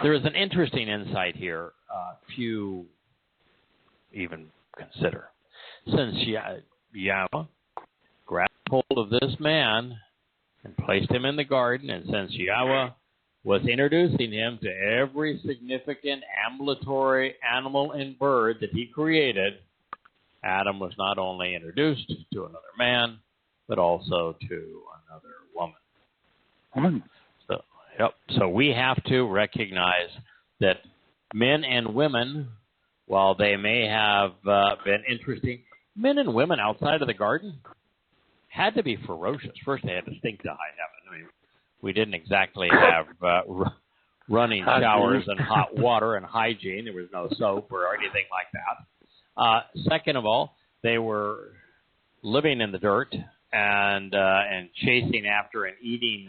There is an interesting insight here, few even consider. Since Yahweh grabbed hold of this man and placed him in the garden, and since Yahweh was introducing him to every significant ambulatory animal and bird that he created, Adam was not only introduced to another man, but also to another woman. So we have to recognize that men and women, while they may have been interesting, men and women outside of the garden had to be ferocious. First, they had to stink to high heaven. I mean, we didn't exactly have running showers and hot water and hygiene. There was no soap or anything like that. Second of all, they were living in the dirt and chasing after and eating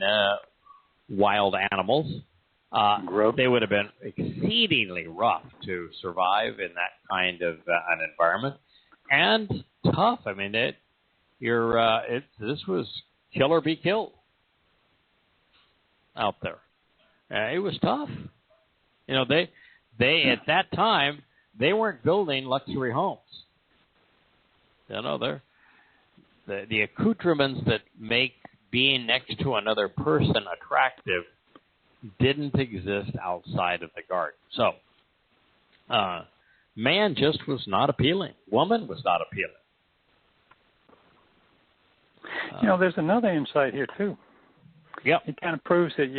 wild animals. They would have been exceedingly rough to survive in that kind of an environment, and tough. I mean, this was kill or be killed out there. It was tough. You know, they at that time they weren't building luxury homes. You know, the accoutrements that make being next to another person attractive didn't exist outside of the garden. So, man just was not appealing. Woman was not appealing. You know, there's another insight here too. Yep. It kind of proves that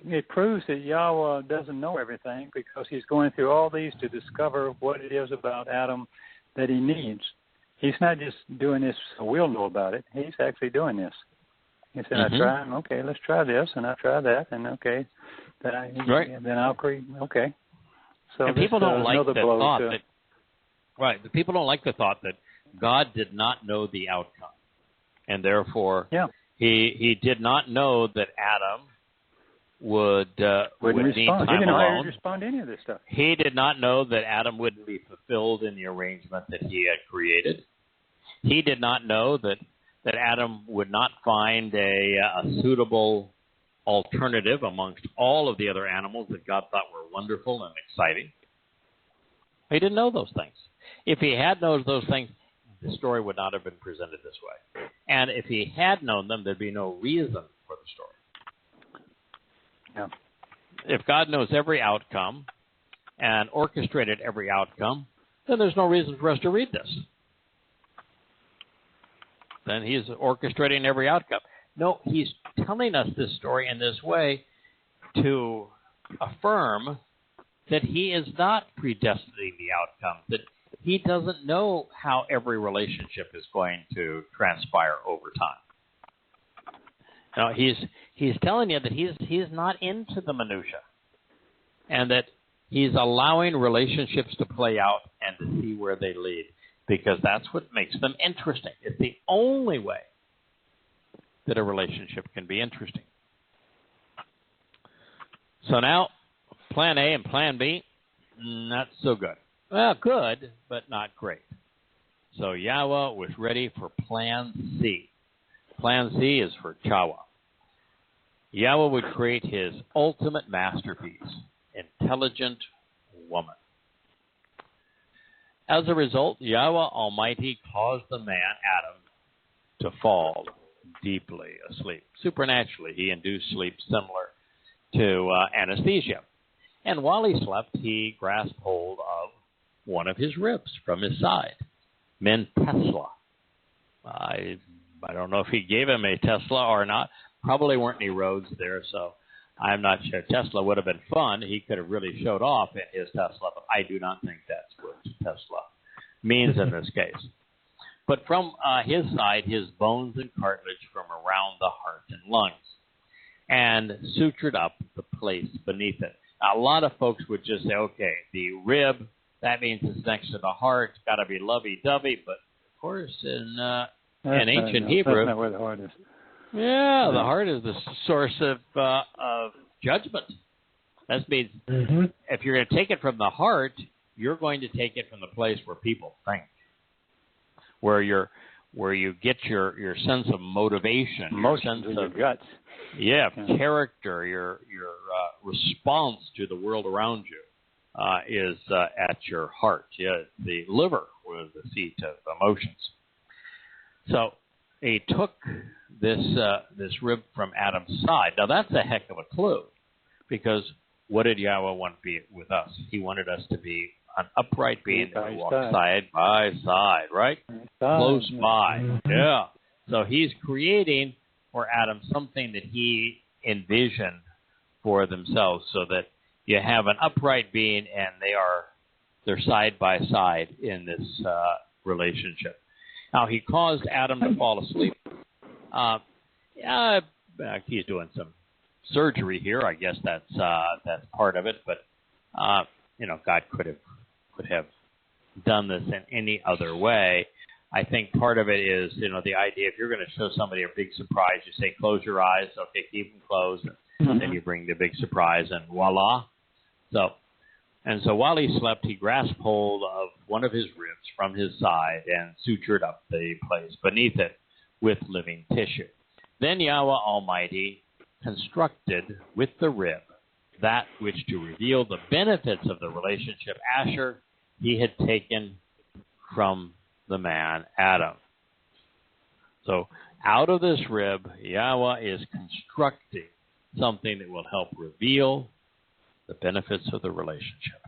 it proves that Yahweh doesn't know everything, because he's going through all these to discover what it is about Adam that he needs. He's not just doing this so we'll know about it. He's actually doing this. He said, I try, okay, let's try this, and I try that, and okay, then I'll create, okay. So and people don't like the thought that, right, the people don't like the thought that God did not know the outcome, and therefore he did not know that Adam would need time alone. He didn't know how to respond to any of this stuff. He did not know that Adam wouldn't be fulfilled in the arrangement that he had created. He did not know that Adam would not find a suitable alternative amongst all of the other animals that God thought were wonderful and exciting. He didn't know those things. If he had known those things, the story would not have been presented this way. And if he had known them, there'd be no reason for the story. Yeah. If God knows every outcome and orchestrated every outcome, then there's no reason for us to read this. Then he's orchestrating every outcome. No, he's telling us this story in this way to affirm that he is not predestining the outcome, that he doesn't know how every relationship is going to transpire over time. Now, he's telling you that he's not into the minutia, and that he's allowing relationships to play out and to see where they lead, because that's what makes them interesting. It's the only way that a relationship can be interesting. So now, Plan A and Plan B, not so good. Well, good, but not great. So Yahweh was ready for Plan C. Plan C is for Towrah. Yahweh would create his ultimate masterpiece, intelligent woman. As a result, Yahweh Almighty caused the man, Adam, to fall deeply asleep. Supernaturally, he induced sleep similar to anesthesia. And while he slept, he grasped hold of one of his ribs from his side. Men Tesla. I don't know if he gave him a Tesla or not. Probably weren't any roads there, so I'm not sure. Tesla would have been fun. He could have really showed off in his Tesla, but I do not think that's what Tesla means in this case. But from his side, his bones and cartilage from around the heart and lungs, and sutured up the place beneath it. Now, a lot of folks would just say, okay, the rib, that means it's next to the heart, it's got to be lovey-dovey, but of course in ancient Hebrew, that's not where the heart is. Yeah, the heart is the source of judgment. That means if you're going to take it from the heart, you're going to take it from the place where people think, where you get your sense of motivation, your sense of your guts, character, your response to the world around you is at your heart. Yeah, the liver was the seat of emotions. So he took this rib from Adam's side. Now that's a heck of a clue, because what did Yahweh want to be with us? He wanted us to be an upright being that would walk side by side, right? Close by. Yeah. So he's creating for Adam something that he envisioned for themselves, so that you have an upright being and they're side by side in this relationship. Now he caused Adam to fall asleep. He's doing some surgery here. I guess that's part of it. But God could have done this in any other way. I think part of it is the idea, if you're going to show somebody a big surprise, you say close your eyes. Okay, keep them closed. And then you bring the big surprise, and voila. So while he slept, he grasped hold of one of his ribs from his side and sutured up the place beneath it with living tissue. Then Yahweh Almighty constructed with the rib that which, to reveal the benefits of the relationship Asher, he had taken from the man Adam. So out of this rib, Yahweh is constructing something that will help reveal the benefits of the relationship.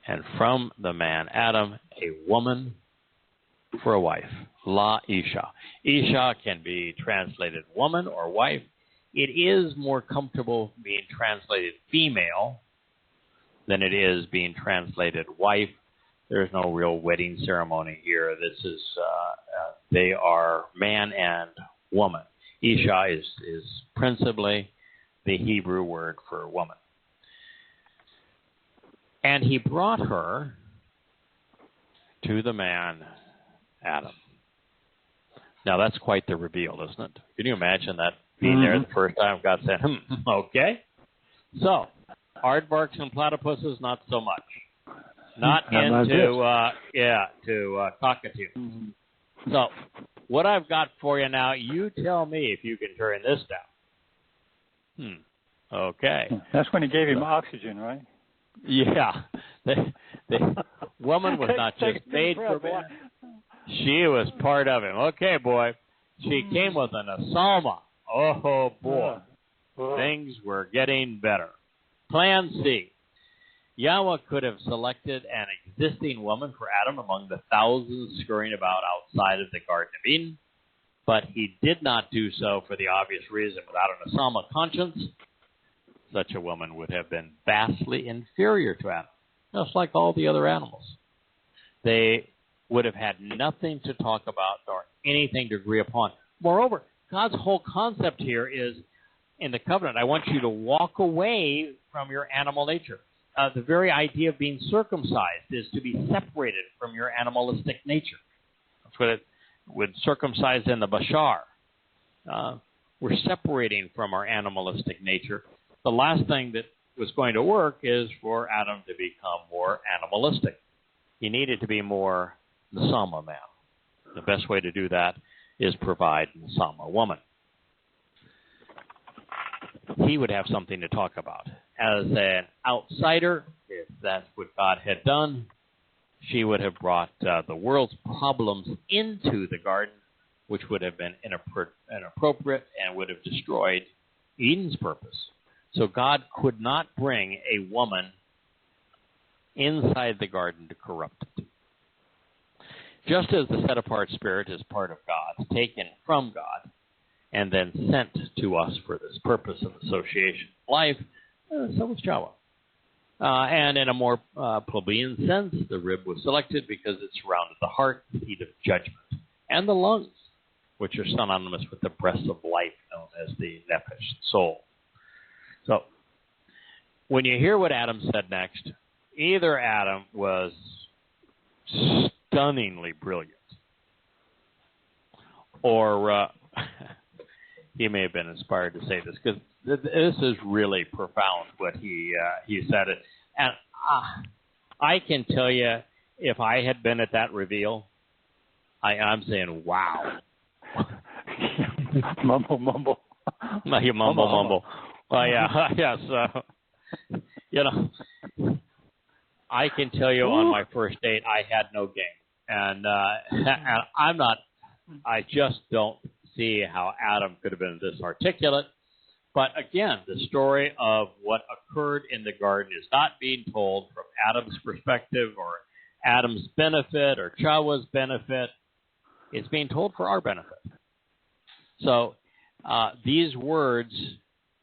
And from the man Adam, a woman for a wife, La Isha. Isha can be translated woman or wife. It is more comfortable being translated female than it is being translated wife. There's no real wedding ceremony here. This is they are man and woman. Isha is principally the Hebrew word for woman. And he brought her to the man Adam. Now that's quite the reveal, isn't it? Can you imagine that being there the first time? God said, okay. So, aardvarks and platypuses, not so much. Not into cockatoo. So, what I've got for you now, you tell me if you can turn this down. Okay. That's when he gave him oxygen, right? Yeah. The woman was not just made for man. She was part of him. Okay, boy. She came with an asama. Oh, boy. Things were getting better. Plan C. Yahweh could have selected an existing woman for Adam among the thousands scurrying about outside of the Garden of Eden, but he did not do so for the obvious reason. Without an asama conscience, such a woman would have been vastly inferior to Adam, just like all the other animals. They would have had nothing to talk about or anything to agree upon. Moreover, God's whole concept here is, in the covenant, I want you to walk away from your animal nature. The very idea of being circumcised is to be separated from your animalistic nature. That's what it would circumcise in the Bashar. We're separating from our animalistic nature. The last thing that was going to work is for Adam to become more animalistic. He needed to be more Nasama man. The best way to do that is provide Nasama woman. he would have something to talk about. As an outsider, if that's what God had done, she would have brought the world's problems into the garden, which would have been inappropriate and would have destroyed Eden's purpose. So God could not bring a woman inside the garden to corrupt it. Just as the set-apart spirit is part of God, taken from God, and then sent to us for this purpose of association life, so was Yahowah. And in a more plebeian sense, the rib was selected because it surrounded the heart, the seat of judgment, and the lungs, which are synonymous with the breath of life known as the nephesh, soul. So, when you hear what Adam said next, either Adam was stunningly brilliant, or he may have been inspired to say this, because this is really profound what he said. And I can tell you, if I had been at that reveal, I'm saying, wow. Mumble, mumble. No, you mumble. Well, yeah, yes. I can tell you on my first date, I had no game. And I just don't see how Adam could have been this articulate. But again, the story of what occurred in the garden is not being told from Adam's perspective or Adam's benefit or Yahowah's benefit. It's being told for our benefit. So these words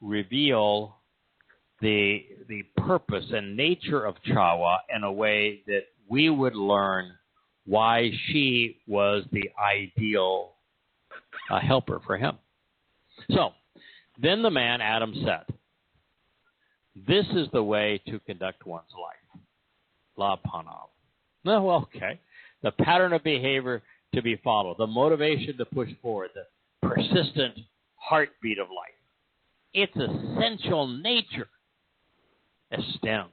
reveal the purpose and nature of Yahowah in a way that we would learn why she was the ideal helper for him. So, then the man, Adam, said, "This is the way to conduct one's life." La panav. No, okay. The pattern of behavior to be followed, the motivation to push forward, the persistent heartbeat of life. Its essential nature, a stem,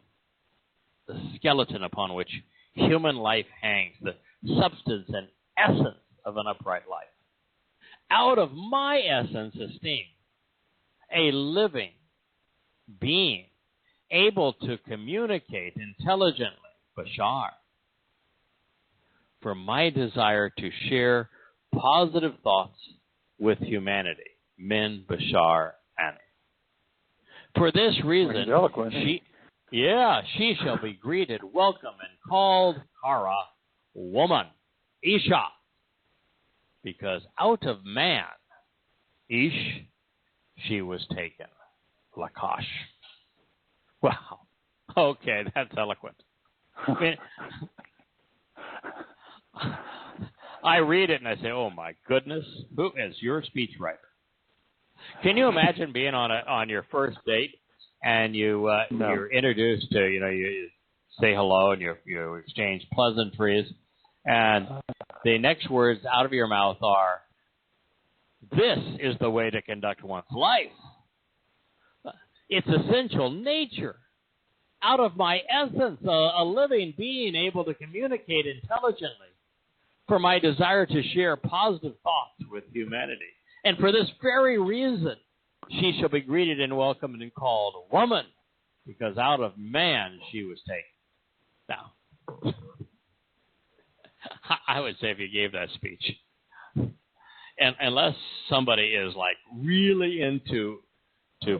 the skeleton upon which human life hangs, the substance and essence of an upright life. Out of my essence esteem, a living being able to communicate intelligently, bashar, for my desire to share positive thoughts with humanity, min, bashar, ani. For this reason, she shall be greeted, welcome, and called Kara, woman, Isha, because out of man, Ish, she was taken, Lakash. Wow. Okay, that's eloquent. I mean, I read it and I say, oh my goodness, who is your speechwriter? Can you imagine being on your first date and you're introduced to, you say hello and you exchange pleasantries, and the next words out of your mouth are, "This is the way to conduct one's life. Its essential nature, out of my essence, a living being able to communicate intelligently, for my desire to share positive thoughts with humanity. And for this very reason, she shall be greeted and welcomed and called woman, because out of man she was taken." Now, I would say if you gave that speech, and unless somebody is like really into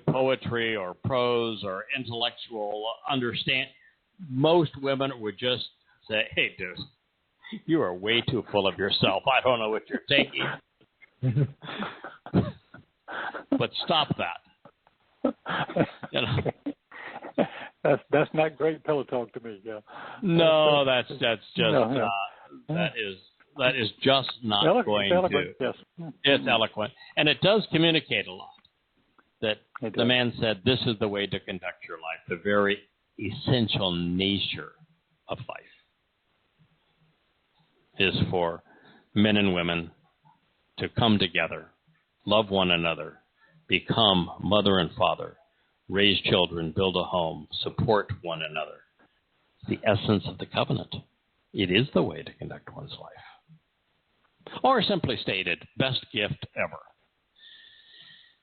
poetry or prose or intellectual understand, most women would just say, "Hey, dude, you are way too full of yourself. I don't know what you're taking." But stop that. That's not great pillow talk to me. Yeah. No, that's just that is just not going to. Yes. It's eloquent, and it does communicate a lot. That the man said, "This is the way to conduct your life." The very essential nature of life is for men and women to come together, love one another, become mother and father, raise children, build a home, support one another. It's the essence of the covenant. It is the way to conduct one's life. Or simply stated, best gift ever.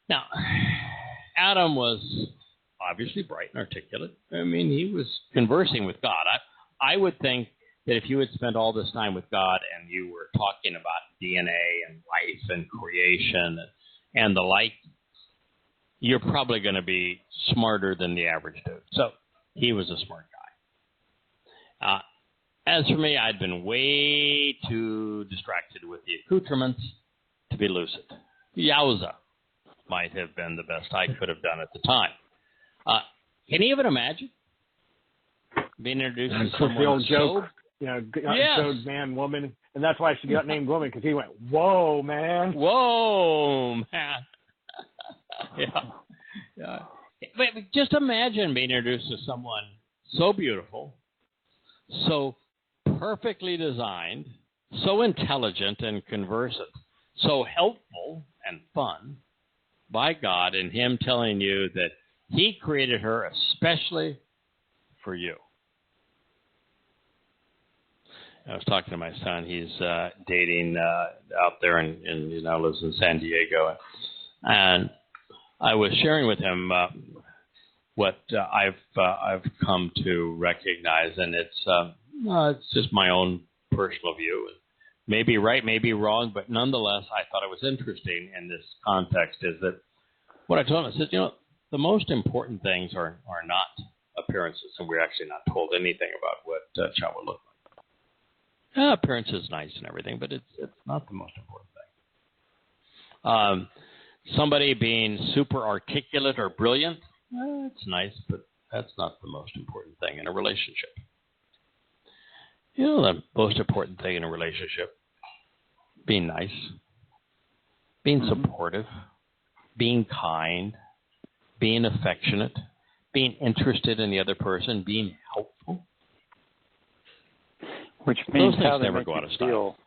Now, Adam was obviously bright and articulate. I mean, he was conversing with God. I would think that if you had spent all this time with God and you were talking about DNA and life and creation and the like, you're probably going to be smarter than the average dude. So he was a smart guy. As for me, I'd been way too distracted with the accoutrements to be lucid. Yowza might have been the best I could have done at the time. Can you even imagine being introduced to someone the old joke, yes. Showed man, woman, and that's why she got named woman, because he went, whoa, man. Whoa, man. Yeah. But just imagine being introduced to someone so beautiful, so perfectly designed, so intelligent and conversant, so helpful and fun by God, and him telling you that he created her especially for you. I was talking to my son. He's dating out there, and he now lives in San Diego. And I was sharing with him what I've come to recognize, and it's just my own personal view. Maybe right, maybe wrong, but nonetheless, I thought it was interesting in this context is that what I told him, I said, the most important things are not appearances, and we're actually not told anything about what Yahowah looked like. Appearance is nice and everything, but it's not the most important thing. Somebody being super articulate or brilliant, it's nice, but that's not the most important thing in a relationship. The most important thing in a relationship, being nice, being supportive, being kind, being affectionate, being interested in the other person, being helpful. Which means those how things they never make go out you of style. feel.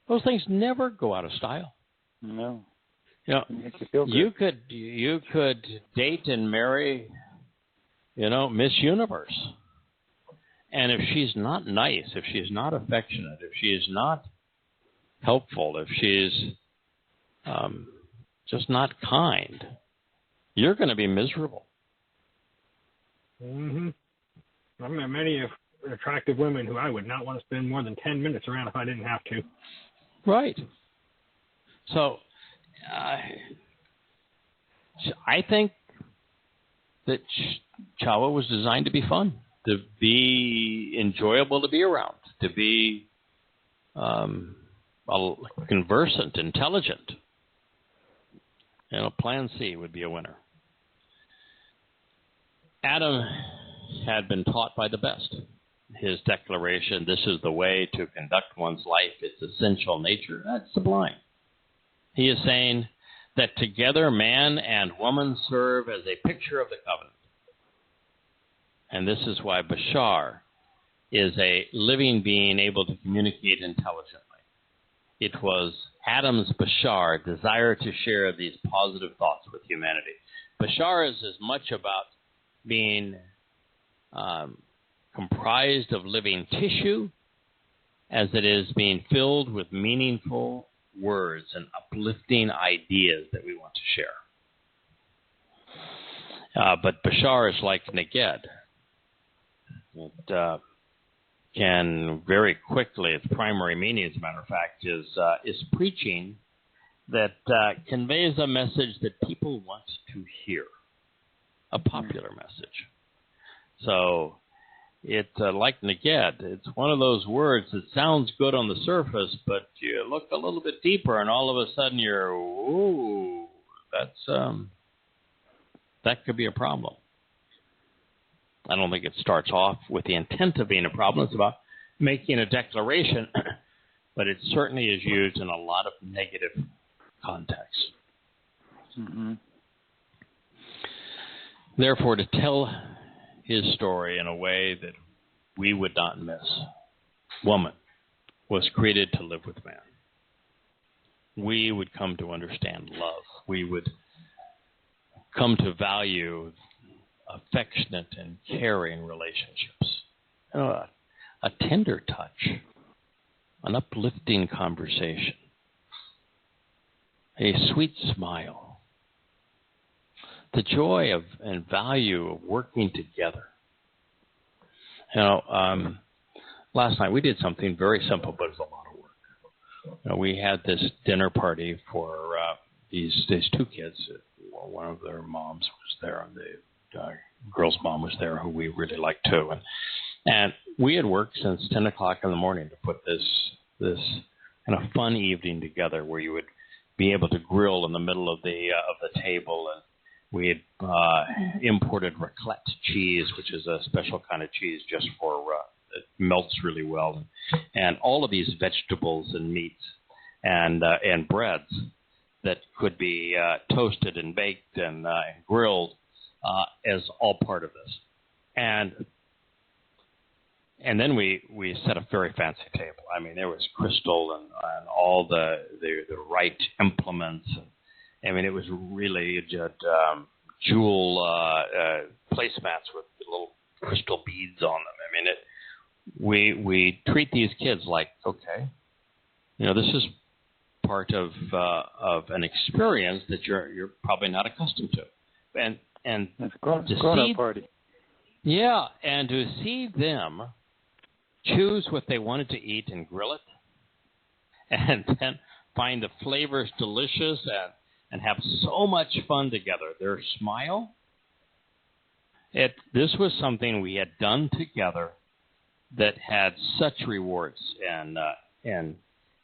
Those things never go out of style. No. You good. you could date and marry, Miss Universe. And if she's not nice, if she's not affectionate, if she is not helpful, if she's just not kind, you're going to be miserable. Mm-hmm. I've met many attractive women who I would not want to spend more than 10 minutes around if I didn't have to. Right. So I think that Yahowah was designed to be fun, to be enjoyable to be around, to be conversant, intelligent. Plan C would be a winner. Adam had been taught by the best. His declaration, this is the way to conduct one's life, its essential nature, that's sublime. He is saying that together man and woman serve as a picture of the covenant. And this is why Bashar is a living being able to communicate intelligently. It was Adam's Bashar, desire to share these positive thoughts with humanity. Bashar is as much about being comprised of living tissue as it is being filled with meaningful words and uplifting ideas that we want to share. But Bashar is like Neged. It can very quickly, its primary meaning, as a matter of fact, is preaching that conveys a message that people want to hear, a popular message. So it's like Neged. It's one of those words that sounds good on the surface, but you look a little bit deeper, and all of a sudden you're, ooh, that could be a problem. I don't think it starts off with the intent of being a problem. It's about making a declaration, but it certainly is used in a lot of negative contexts. Mm-hmm. Therefore, to tell his story in a way that we would not miss, woman was created to live with man. We would come to understand love. We would come to value affectionate and caring relationships. A tender touch, an uplifting conversation, a sweet smile, the joy of and value of working together. You know, last night we did something very simple, but it's a lot of work. You know, we had this dinner party for these two kids. One of their moms was there, and the girl's mom was there, who we really liked too. And we had worked since 10 o'clock in the morning to put this kind of fun evening together, where you would be able to grill in the middle of the table. And we had imported raclette cheese, which is a special kind of cheese just for it melts really well, and all of these vegetables and meats and breads that could be toasted and baked and grilled as all part of this. And then we set a very fancy table. I mean, there was crystal and all the right implements. I mean, it was really just jewel placemats with little crystal beads on them. I mean, we treat these kids like, okay, you know, this is part of an experience that you're probably not accustomed to, and it's grown-up party. Yeah, and to see them choose what they wanted to eat and grill it, and then find the flavors delicious and have so much fun together. Their smile, this was something we had done together that had such rewards. And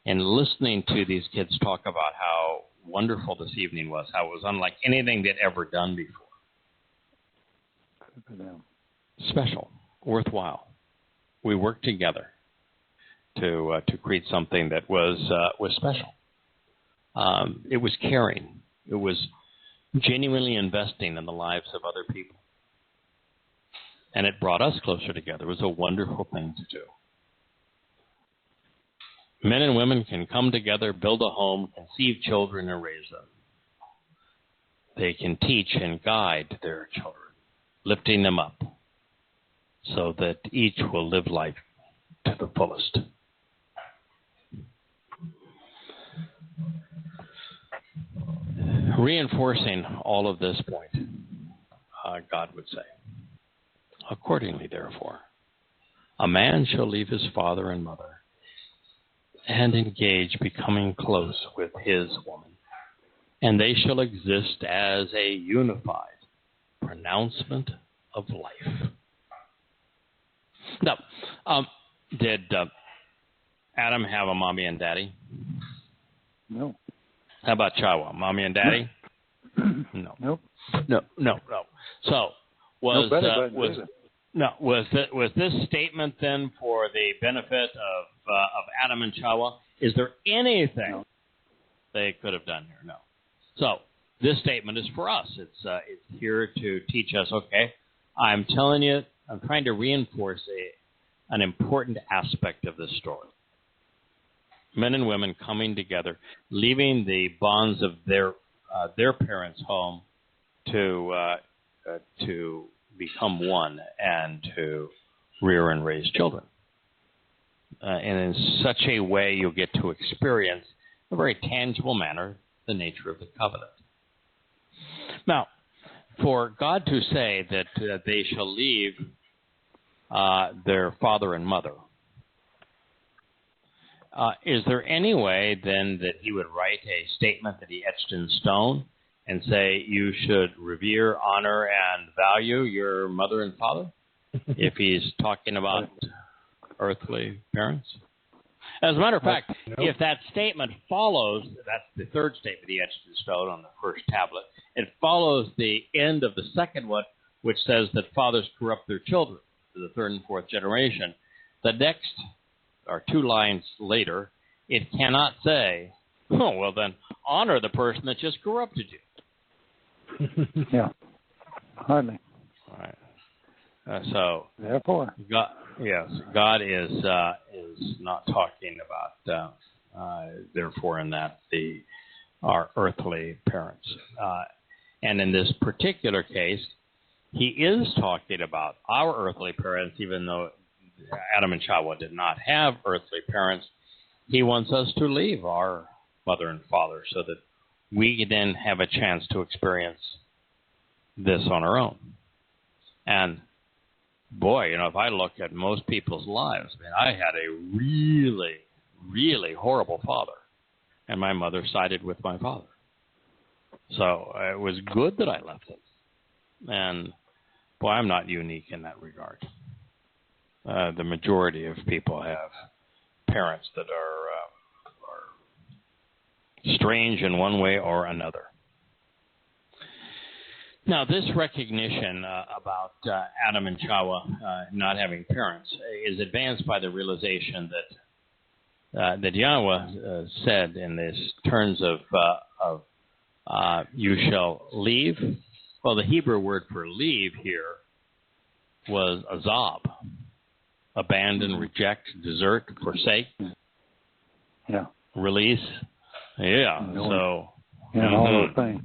listening to these kids talk about how wonderful this evening was, how it was unlike anything they'd ever done before. Good for them. Special, worthwhile. We worked together to create something that was special. It was caring. It was genuinely investing in the lives of other people. And it brought us closer together. It was a wonderful thing to do. Men and women can come together, build a home, conceive children, and raise them. They can teach and guide their children, lifting them up, so that each will live life to the fullest. Reinforcing all of this point, God would say, accordingly, therefore, a man shall leave his father and mother and engage, becoming close with his woman, and they shall exist as a unified pronouncement of life. Now, did Adam have a mommy and daddy? No. How about Yahowah? Mommy and daddy? No. Nope. No. So was this statement then for the benefit of Adam and Yahowah? Is there anything they could have done here? No. So this statement is for us. It's here to teach us. Okay, I'm telling you, I'm trying to reinforce an important aspect of this story. Men and women coming together, leaving the bonds of their parents' home to become one and to rear and raise children. And in such a way, you'll get to experience, in a very tangible manner, the nature of the covenant. Now, for God to say that they shall leave their father and mother, is there any way then that he would write a statement that he etched in stone and say you should revere, honor, and value your mother and father if he's talking about earthly parents? As a matter of fact, if that statement follows, that's the third statement he etched in stone on the first tablet, it follows the end of the second one, which says that fathers corrupt their children to the third and fourth generation. The next, or two lines later, it cannot say, oh, well then, honor the person that just corrupted you. Yeah, hardly. All right. So, therefore, God is not talking about therefore in that our earthly parents, and in this particular case, he is talking about our earthly parents, even though Adam and Yahowah did not have earthly parents. He wants us to leave our mother and father so that we then have a chance to experience this on her own. And boy, if I look at most people's lives, I had a really, really horrible father, and my mother sided with my father. So it was good that I left him. And boy, I'm not unique in that regard. The majority of people have parents that are strange in one way or another. Now, this recognition about Adam and Chawah not having parents is advanced by the realization that Yahweh said in this terms of you shall leave. Well, the Hebrew word for leave here was azab, abandon, reject, desert, forsake, release. Yeah, so all those things.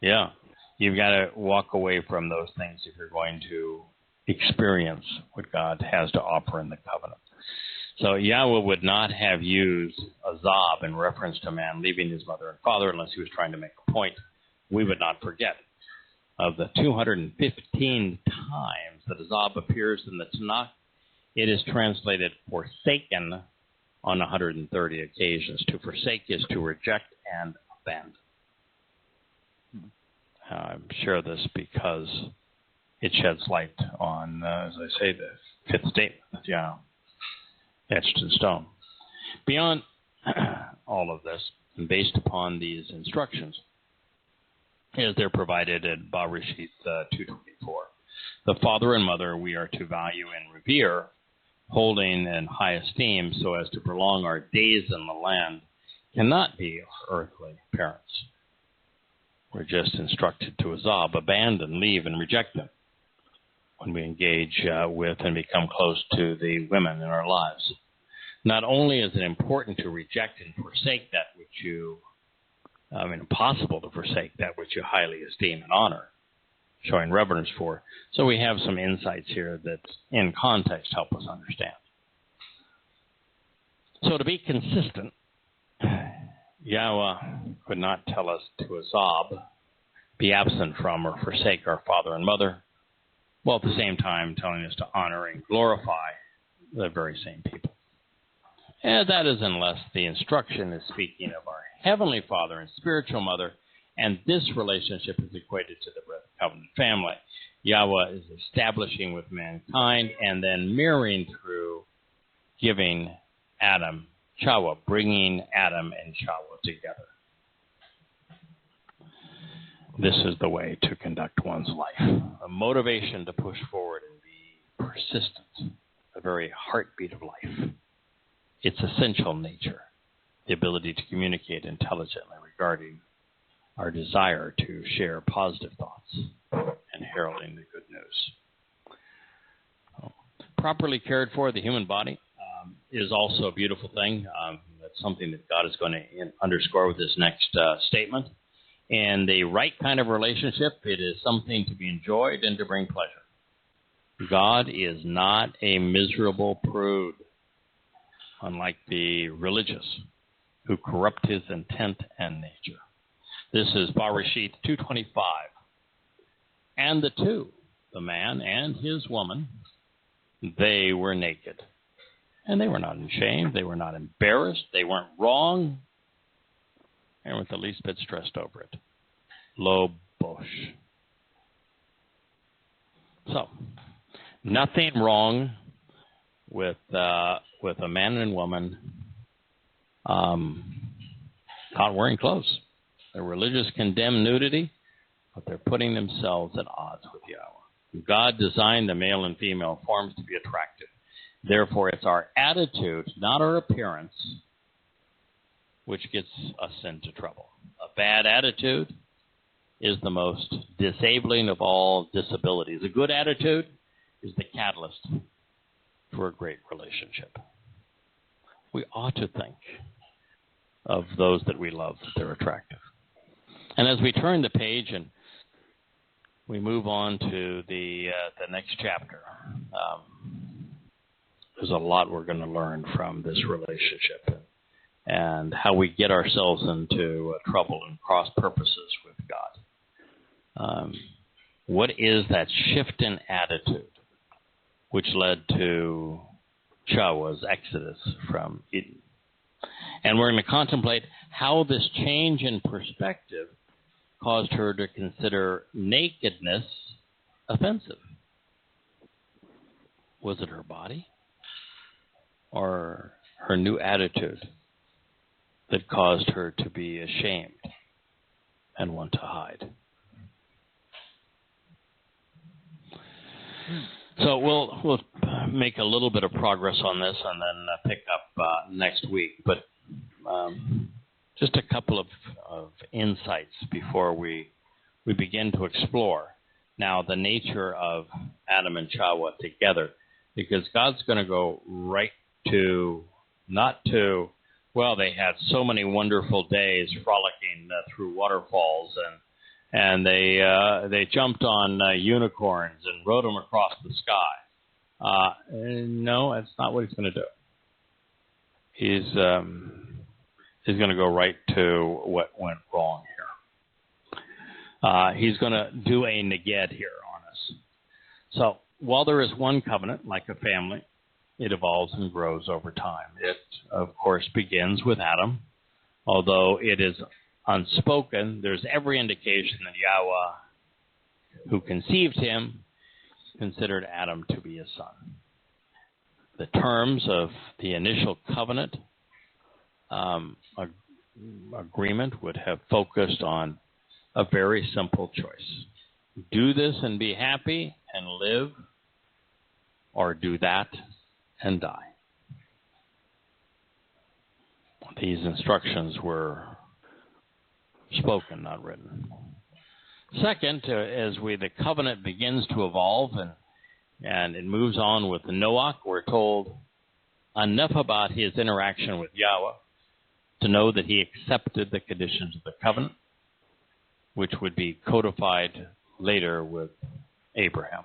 Yeah. You've got to walk away from those things if you're going to experience what God has to offer in the covenant. So Yahweh would not have used azab in reference to man leaving his mother and father unless he was trying to make a point. We would not forget. Of the 215 times that azab appears in the Tanakh, it is translated forsaken on 130 occasions. To forsake is to reject and abandon. I share this because it sheds light on, as I say, the fifth statement, etched in stone. Beyond all of this, and based upon these instructions, as they're provided at Bereshit 2:24, the father and mother we are to value and revere, holding in high esteem so as to prolong our days in the land, cannot be our earthly parents. We're just instructed to azab, abandon, leave, and reject them when we engage with and become close to the women in our lives. Not only is it important to reject and forsake that which impossible to forsake that which you highly esteem and honor, showing reverence for. So we have some insights here that, in context, help us understand. So to be consistent, Yahweh could not tell us to azab, be absent from or forsake our father and mother, while at the same time telling us to honor and glorify the very same people. And that is unless the instruction is speaking of our heavenly Father and spiritual mother, and this relationship is equated to the birth covenant family. Yahweh is establishing with mankind and then mirroring through giving Adam Chawah, bringing Adam and Chawah together. This is the way to conduct one's life. A motivation to push forward and be persistent, the very heartbeat of life. Its essential nature, the ability to communicate intelligently regarding our desire to share positive thoughts and heralding the good news. Properly cared for, the human body is also a beautiful thing. That's something that God is going to underscore with this next statement. In the right kind of relationship, it is something to be enjoyed and to bring pleasure. God is not a miserable prude, unlike the religious who corrupt his intent and nature. This is Bereshit 2:25. And the two, the man and his woman, they were naked. And they were not ashamed. They were not embarrassed. They weren't wrong. They weren't the least bit stressed over it. Lo bosh. So, nothing wrong with a man and woman not wearing clothes. The religious condemn nudity, but they're putting themselves at odds with Yahweh. God designed the male and female forms to be attractive. Therefore, it's our attitude, not our appearance, which gets us into trouble. A bad attitude is the most disabling of all disabilities. A good attitude is the catalyst for a great relationship. We ought to think of those that we love, that they're attractive. And as we turn the page and we move on to the next chapter, there's a lot we're going to learn from this relationship and how we get ourselves into trouble and cross purposes with God. What is that shift in attitude which led to Yahowah's exodus from Eden? And we're going to contemplate how this change in perspective caused her to consider nakedness offensive. Was it her body or her new attitude that caused her to be ashamed and want to hide? So we'll make a little bit of progress on this and then pick up next week. But just a couple of insights before we begin to explore now the nature of Adam and Yahowah together, because God's going to go right to, not to, well, they had so many wonderful days frolicking through waterfalls, and they jumped on unicorns and rode them across the sky. No, that's not what he's going to do. He's going to go right to what went wrong here. He's going to do a neged here on us. So while there is one covenant, like a family, it evolves and grows over time. It, of course, begins with Adam. Although it is unspoken, there's every indication that Yahowah, who conceived him, considered Adam to be his son. The terms of the initial covenant agreement would have focused on a very simple choice. Do this and be happy and live, or do that and die. These instructions were spoken, not written. Second, as the covenant begins to evolve and it moves on with Noah, we're told enough about his interaction with Yahowah to know that he accepted the conditions of the covenant, which would be codified later with Abraham.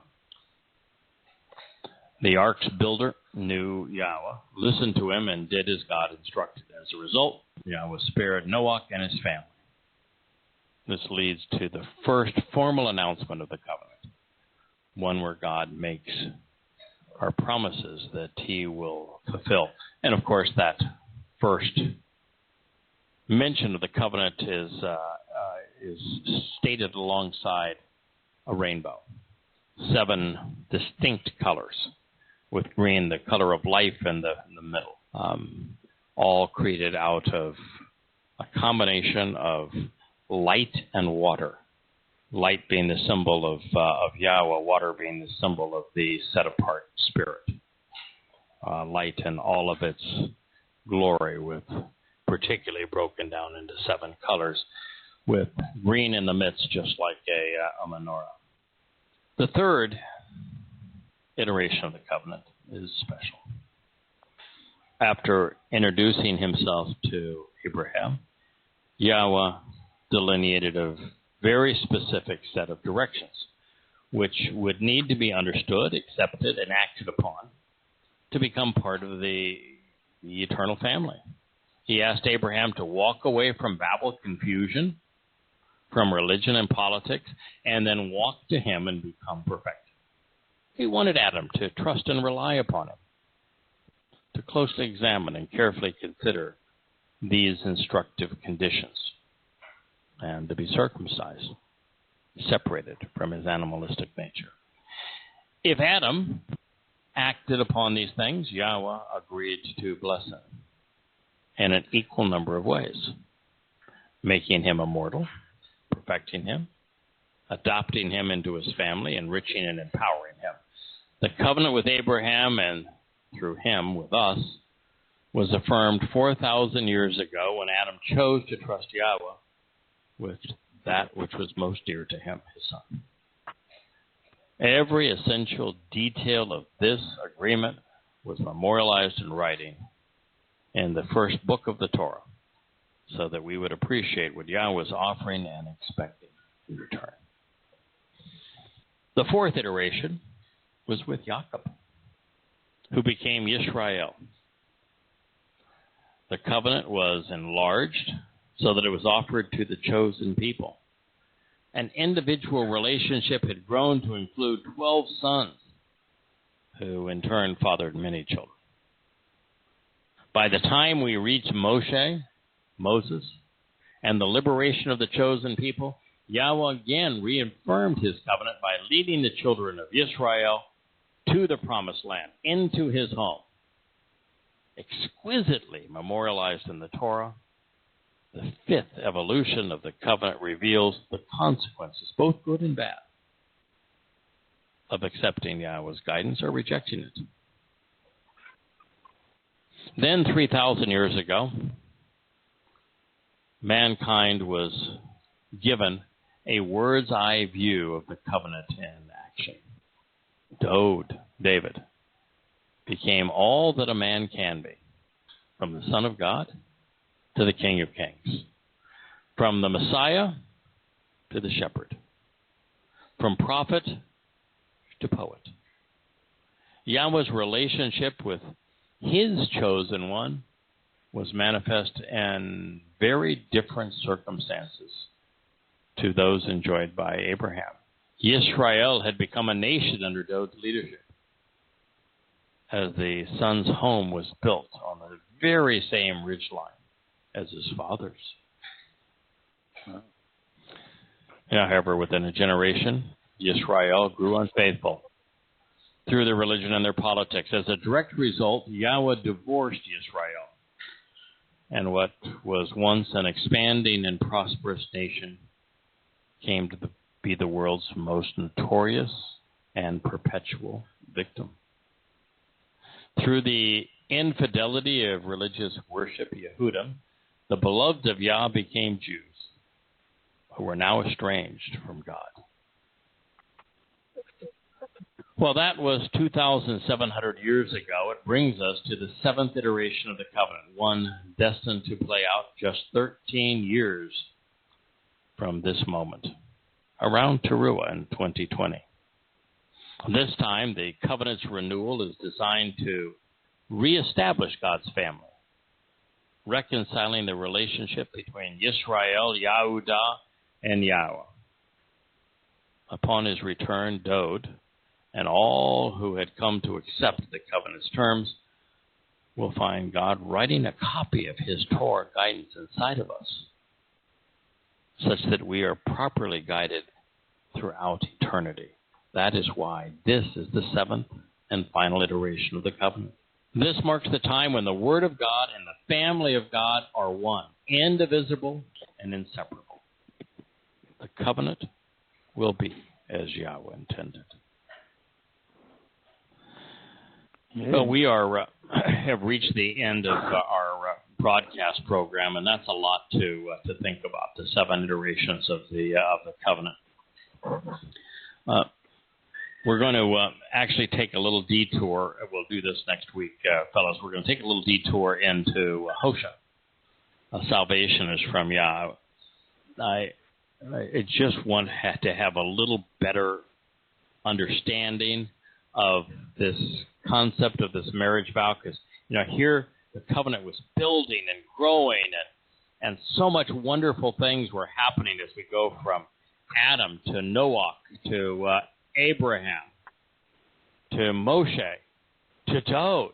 The ark's builder knew Yahowah, listened to him, and did as God instructed. As a result, Yahowah spared Noah and his family. This leads to the first formal announcement of the covenant, one where God makes our promises that he will fulfill. And of course, that first mention of the covenant is stated alongside a rainbow. 7 distinct colors, with green, the color of life, in the middle, all created out of a combination of light and water. Light being the symbol of Yahowah, water being the symbol of the set-apart spirit. Light in all of its glory, with particularly broken down into 7 colors, with green in the midst, just like a menorah. The third iteration of the covenant is special. After introducing himself to Abraham, Yahowah delineated a very specific set of directions, which would need to be understood, accepted, and acted upon to become part of the eternal family. He asked Abraham to walk away from Babel confusion, from religion and politics, and then walk to him and become perfect. He wanted Adam to trust and rely upon him, to closely examine and carefully consider these instructive conditions, and to be circumcised, separated from his animalistic nature. If Adam acted upon these things, Yahowah agreed to bless him in an equal number of ways, making him immortal, perfecting him, adopting him into his family, enriching and empowering him. The covenant with Abraham, and through him with us, was affirmed 4,000 years ago when Adam chose to trust Yahowah with that which was most dear to him, his son. Every essential detail of this agreement was memorialized in writing in the first book of the Torah, so that we would appreciate what Yahweh was offering and expecting in return. The fourth iteration was with Jacob, who became Yisrael. The covenant was enlarged so that it was offered to the chosen people. an individual relationship had grown to include 12 sons, who in turn fathered many children. By the time we reach Moses, and the liberation of the chosen people, Yahweh again reaffirmed his covenant by leading the children of Israel to the promised land, into his home. Exquisitely memorialized in the Torah, the fifth evolution of the covenant reveals the consequences, both good and bad, of accepting Yahweh's guidance or rejecting it. Then, 3,000 years ago, mankind was given a word's eye view of the covenant in action. David, became all that a man can be, from the Son of God to the King of Kings, from the Messiah to the shepherd, from prophet to poet. Yahweh's relationship with his chosen one was manifest in very different circumstances to those enjoyed by Abraham. Israel had become a nation under David's leadership, as the son's home was built on the very same ridgeline as his father's. However, within a generation, Israel grew unfaithful through their religion and their politics. As a direct result, Yahweh divorced Israel, and what was once an expanding and prosperous nation came to be the world's most notorious and perpetual victim. Through the infidelity of religious worship, Yehudim, the beloved of Yah, became Jews who were now estranged from God. Well, that was 2,700 years ago. It brings us to the seventh iteration of the covenant, one destined to play out just 13 years from this moment, around Towrah in 2020. This time, the covenant's renewal is designed to reestablish God's family, reconciling the relationship between Yisrael, Yehudah, and Yahweh. Upon his return, Dod, and all who had come to accept the covenant's terms, will find God writing a copy of his Torah guidance inside of us, such that we are properly guided throughout eternity. That is why this is the seventh and final iteration of the covenant. This marks the time when the Word of God and the family of God are one, indivisible and inseparable. The covenant will be as Yahweh intended. Yeah. Well, we have reached the end of our broadcast program, and that's a lot to think about, the seven iterations of the covenant. We're going to actually take a little detour. We'll do this next week, fellows. We're going to take a little detour into Hosha. Salvation is from Yah. I just want to have a little better understanding of this concept of this marriage vow, because here the covenant was building and growing, and so much wonderful things were happening as we go from Adam to Noah to Abraham to Moshe to Dod.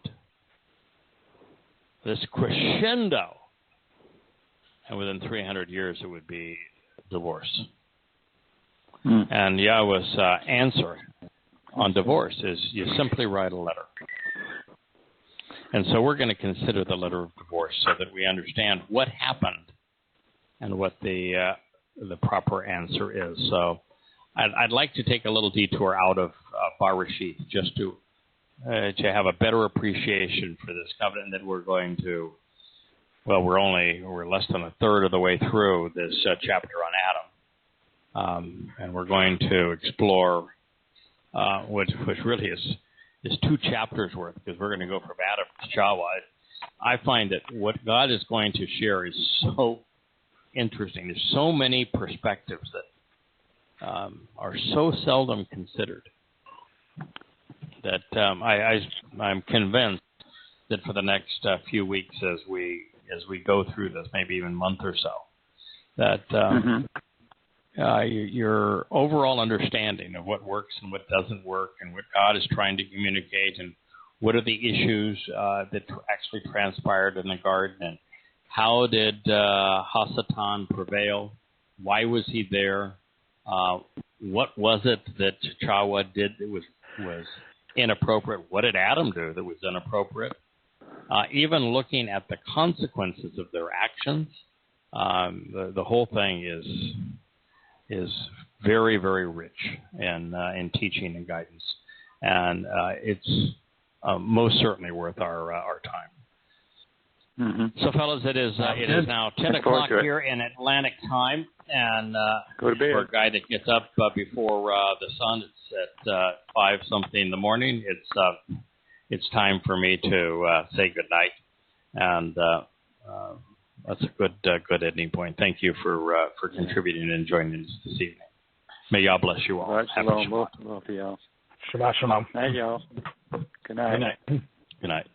This crescendo, and within 300 years it would be divorce. And Yahweh's answer on divorce is you simply write a letter. And so we're going to consider the letter of divorce so that we understand what happened and what the proper answer is. So I'd like to take a little detour out of Barashit just to have a better appreciation for this covenant that we're going to. Well, we're less than a third of the way through this chapter on Adam, and we're going to explore which really is 2 chapters worth, because we're going to go from Adam to Yahweh. I find that what God is going to share is so interesting. There's so many perspectives that are so seldom considered that I'm convinced that for the next few weeks, as we go through this, maybe even month or so, that your overall understanding of what works and what doesn't work, and what God is trying to communicate, and what are the issues that actually transpired in the garden, and how did Hasatan prevail? Why was he there? What was it that Yahweh did that was inappropriate? What did Adam do that was inappropriate? Even looking at the consequences of their actions, the whole thing is very, very rich in teaching and guidance, and it's most certainly worth our time. Mm-hmm. So, fellas, it is now 10 o'clock here in Atlantic time, and for a guy that gets up before the sun, it's at 5 something in the morning. It's time for me to say good night, and that's a good ending point. Thank you for contributing and joining us this evening. May Yah bless you all. Right, shalom, both of y'all. Shabbat shalom. Hey, y'all. Good night. Good night. Good night.